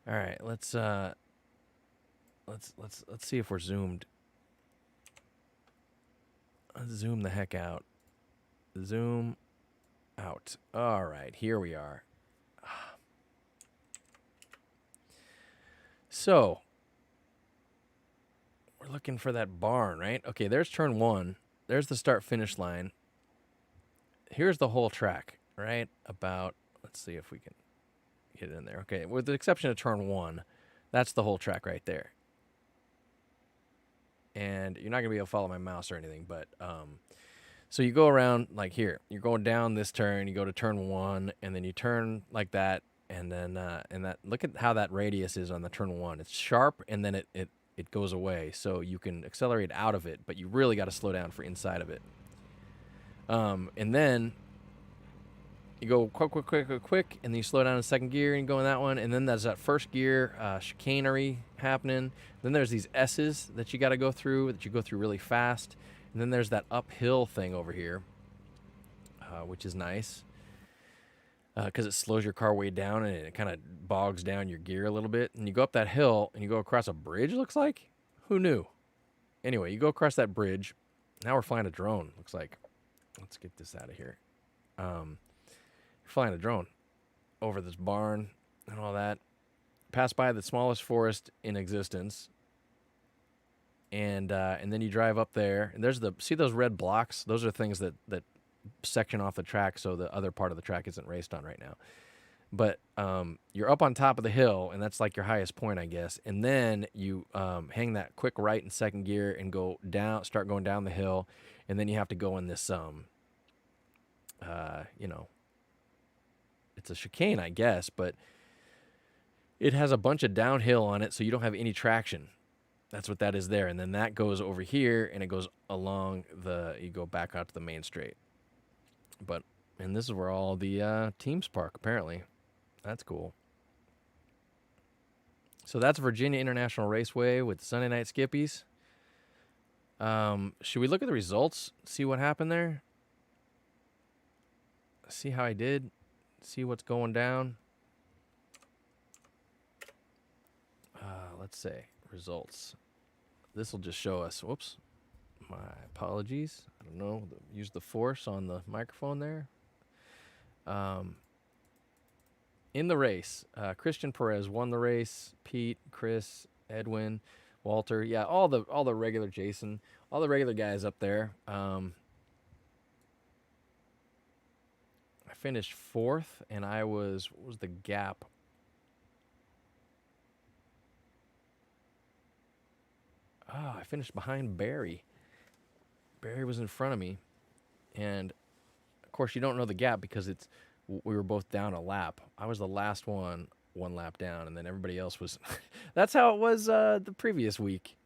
All right, let's see if we're zoomed. Let's zoom the heck out. Zoom out. All right, here we are. So, we're looking for that barn, right? Okay, there's turn one. There's the start-finish line. Here's the whole track, right? About, let's see if we can get it in there. Okay, with the exception of turn one, that's the whole track right there. and you're not gonna be able to follow my mouse or anything, but so you go around like here. You're going down this turn. You go to turn 1, and then you turn like that, and then look at how that radius is on the turn 1. It's sharp, and then it goes away, so you can accelerate out of it, but you really got to slow down for inside of it. And then you go quick, and then you slow down in second gear, and you go in that one, and then there's that first gear chicanery happening. Then there's these S's that you got to go through, that you go through really fast, and then there's that uphill thing over here, which is nice, because it slows your car way down, and it kind of bogs down your gear a little bit. And you go up that hill, and you go across a bridge, looks like? Who knew? Anyway, you go across that bridge. Now we're flying a drone, looks like. Let's get this out of here. Flying a drone over this barn and all that. Pass by the smallest forest in existence. And then you drive up there. And there's see those red blocks? Those are things that section off the track so the other part of the track isn't raced on right now. But you're up on top of the hill, and that's like your highest point, I guess. And then you hang that quick right in second gear and go down, start going down the hill. And then you have to go in this, you know, it's a chicane, I guess, but it has a bunch of downhill on it, so you don't have any traction. That's what that is there. And then that goes over here, and it goes along you go back out to the main straight. And this is where all the teams park, apparently. That's cool. So that's Virginia International Raceway with Sunday Night Skippys. Should we look at the results? See what happened there? See how I did? See what's going down? Let's say results. This will just show us. Whoops. My apologies. I don't know. Use the force on the microphone there. In the race, Christian Perez won the race. Pete, Chris, Edwin, Walter. Yeah, all the regular Jason. All the regular guys up there. I finished 4th, and what was the gap? I finished behind Barry. Barry was in front of me, and of course you don't know the gap because we were both down a lap. I was the last one lap down, and then everybody else was. That's how it was the previous week.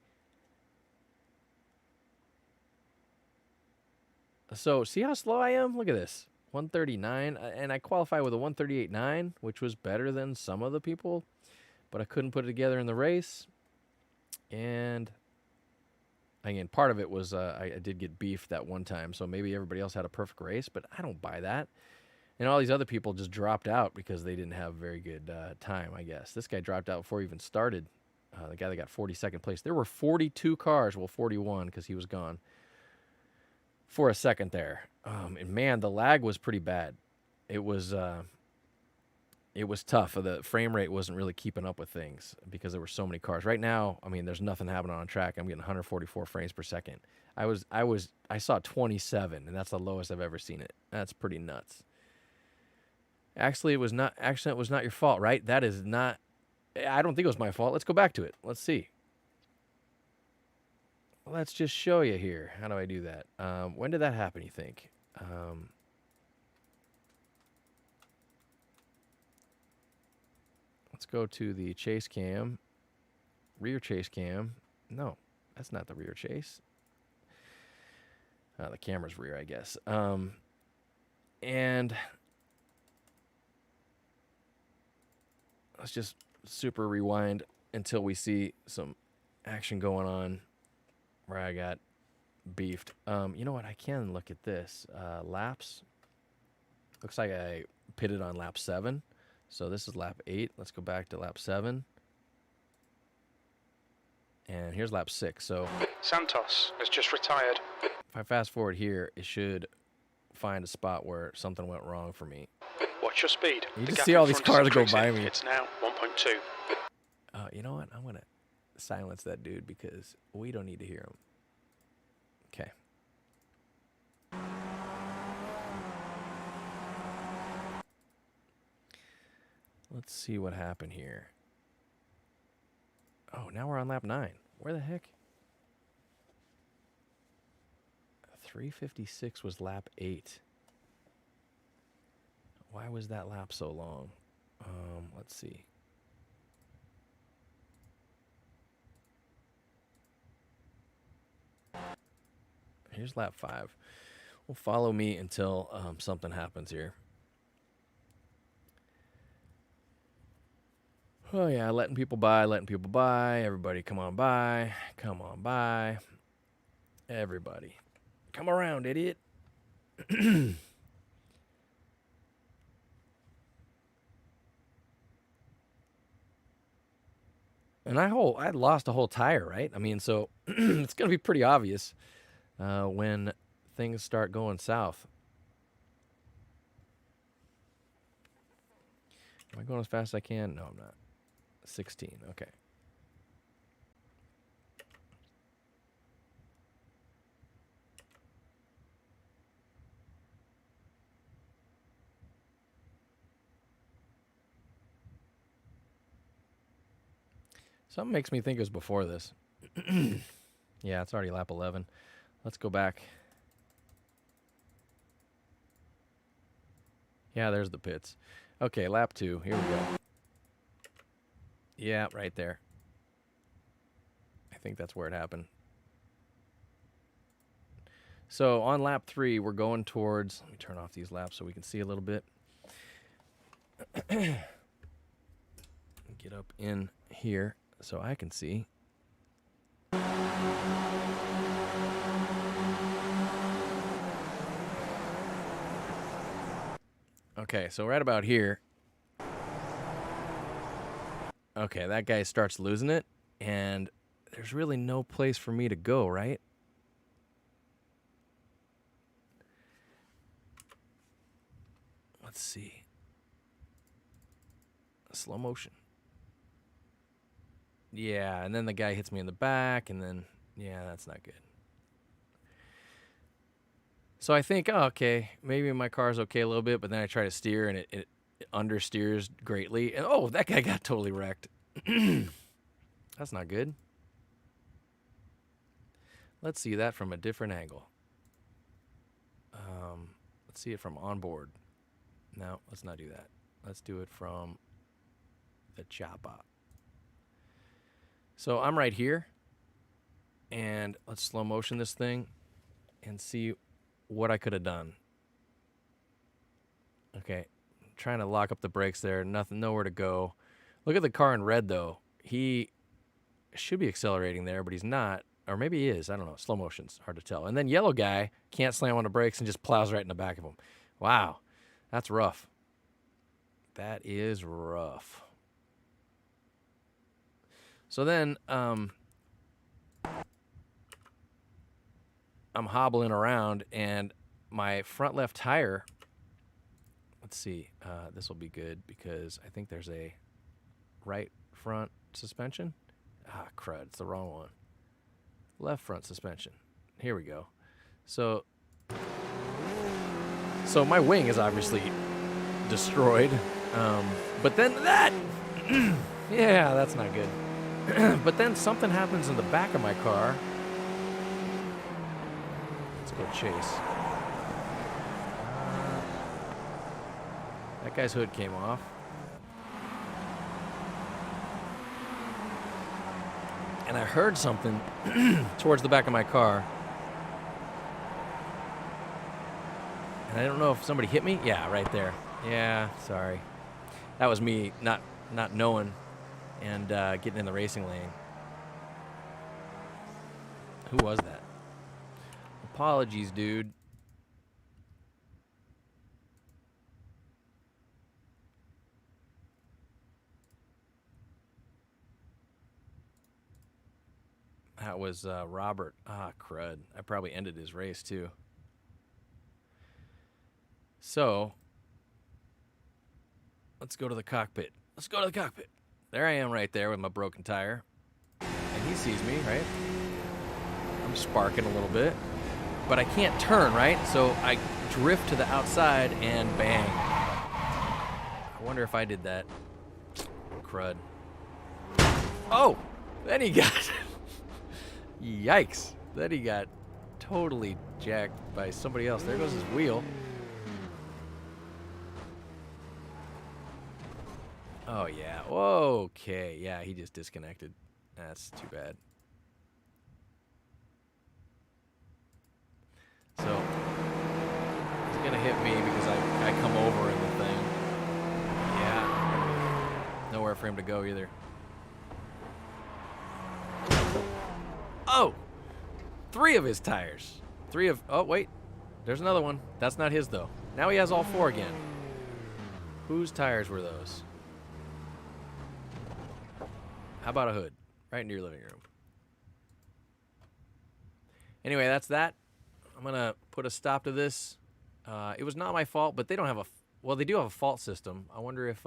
So see how slow I am? Look at this. 139, and I qualify with a 138.9, which was better than some of the people, but I couldn't put it together in the race. And again, part of it was I did get beefed that one time, so maybe everybody else had a perfect race, but I don't buy that. And all these other people just dropped out because they didn't have very good time, I guess. This guy dropped out before he even started. The guy that got 42nd place. There were 42 cars, well, 41 because he was gone for a second there. And man, the lag was pretty bad. It was tough. The frame rate wasn't really keeping up with things because there were so many cars. Right now, I mean, there's nothing happening on track. I'm getting 144 frames per second. I saw 27, and that's the lowest I've ever seen it. That's pretty nuts. Actually, it was not your fault, right? That is not. I don't think it was my fault. Let's go back to it. Let's see. Let's just show you here. How do I do that? When did that happen, you think? Let's go to the chase cam. Rear chase cam. No, that's not the rear chase. The camera's rear, I guess. And let's just super rewind until we see some action going on where I got beefed. You know what? I can look at this. Laps. Looks like I pitted on lap 7. So this is lap 8. Let's go back to lap 7. And here's lap 6. So Santos has just retired. If I fast forward here, it should find a spot where something went wrong for me. Watch your speed. You just see all these cars go by me. It's now 1.2. You know what? I'm going to silence that dude because we don't need to hear him. Okay. Let's see what happened here. Oh, now we're on lap 9. Where the heck? 3:56 was lap 8. Why was that lap so long? Let's see. Here's lap 5. Well, follow me until something happens here. Oh, yeah, letting people by. Everybody, come on by. Come on by. Everybody. Come around, idiot. And I lost a whole tire, right? I mean, so it's going to be pretty obvious when things start going south. Am I going as fast as I can? No, I'm not. 16, okay. Something makes me think it was before this. Yeah, it's already lap 11. Let's go back. Yeah, there's the pits. Okay, lap 2. Here we go. Yeah, right there. I think that's where it happened. So on lap 3, we're going towards... Let me turn off these laps so we can see a little bit. Get up in here so I can see. Okay, so right about here. Okay, that guy starts losing it, and there's really no place for me to go, right? Let's see. Slow motion. Yeah, and then the guy hits me in the back, and then, yeah, that's not good. So I think, oh, okay, maybe my car's okay a little bit, but then I try to steer, and it understeers greatly. And, oh, that guy got totally wrecked. That's not good. Let's see that from a different angle. Let's see it from onboard. No, let's not do that. Let's do it from the chopper. So I'm right here, and let's slow motion this thing and see what I could have done. Okay, I'm trying to lock up the brakes there. Nowhere to go. Look at the car in red, though. He should be accelerating there, but he's not. Or maybe he is. I don't know. Slow motion's hard to tell. And then yellow guy can't slam on the brakes and just plows right in the back of him. Wow, that's rough. That is rough. So then I'm hobbling around, and my front left tire, let's see, this will be good because I think there's a right front suspension. Ah, crud, it's the wrong one. Left front suspension. Here we go. So my wing is obviously destroyed, but then that, yeah, that's not good. But then something happens in the back of my car. Let's go chase. That guy's hood came off. And I heard something towards the back of my car. And I don't know if somebody hit me. Yeah, right there. Yeah, sorry. That was me not knowing and getting in the racing lane. Who was that? Apologies, dude. That was Robert. Ah, crud. I probably ended his race, too. So, let's go to the cockpit. Let's go to the cockpit. There I am right there with my broken tire. And he sees me, right? I'm sparking a little bit. But I can't turn, right? So I drift to the outside and bang. I wonder if I did that. Crud. Oh! Then he got... Yikes. Then he got totally jacked by somebody else. There goes his wheel. Oh, yeah. Okay. Yeah, he just disconnected. That's too bad. So, he's going to hit me because I come over in the thing. Yeah. Nowhere for him to go either. Oh! 3 of his tires. 3 of... Oh, wait. There's another one. That's not his, though. Now he has all 4 again. Whose tires were those? How about a hood? Right into your living room. Anyway, that's that. I'm going to put a stop to this. It was not my fault, but they don't have a... Well, they do have a fault system. I wonder if...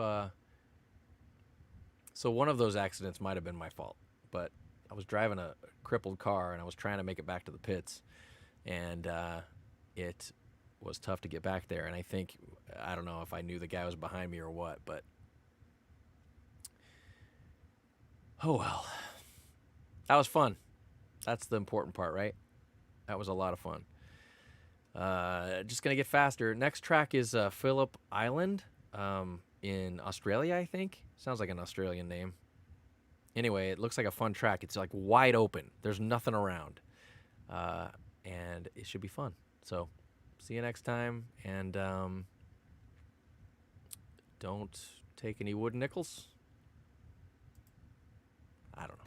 So one of those accidents might have been my fault. But I was driving a crippled car, and I was trying to make it back to the pits. And it was tough to get back there. And I think... I don't know if I knew the guy was behind me or what, but... Oh, well. That was fun. That's the important part, right? That was a lot of fun. Just going to get faster. Next track is Phillip Island in Australia, I think. Sounds like an Australian name. Anyway, it looks like a fun track. It's like wide open. There's nothing around. And it should be fun. So, see you next time. And don't take any wooden nickels. I don't know.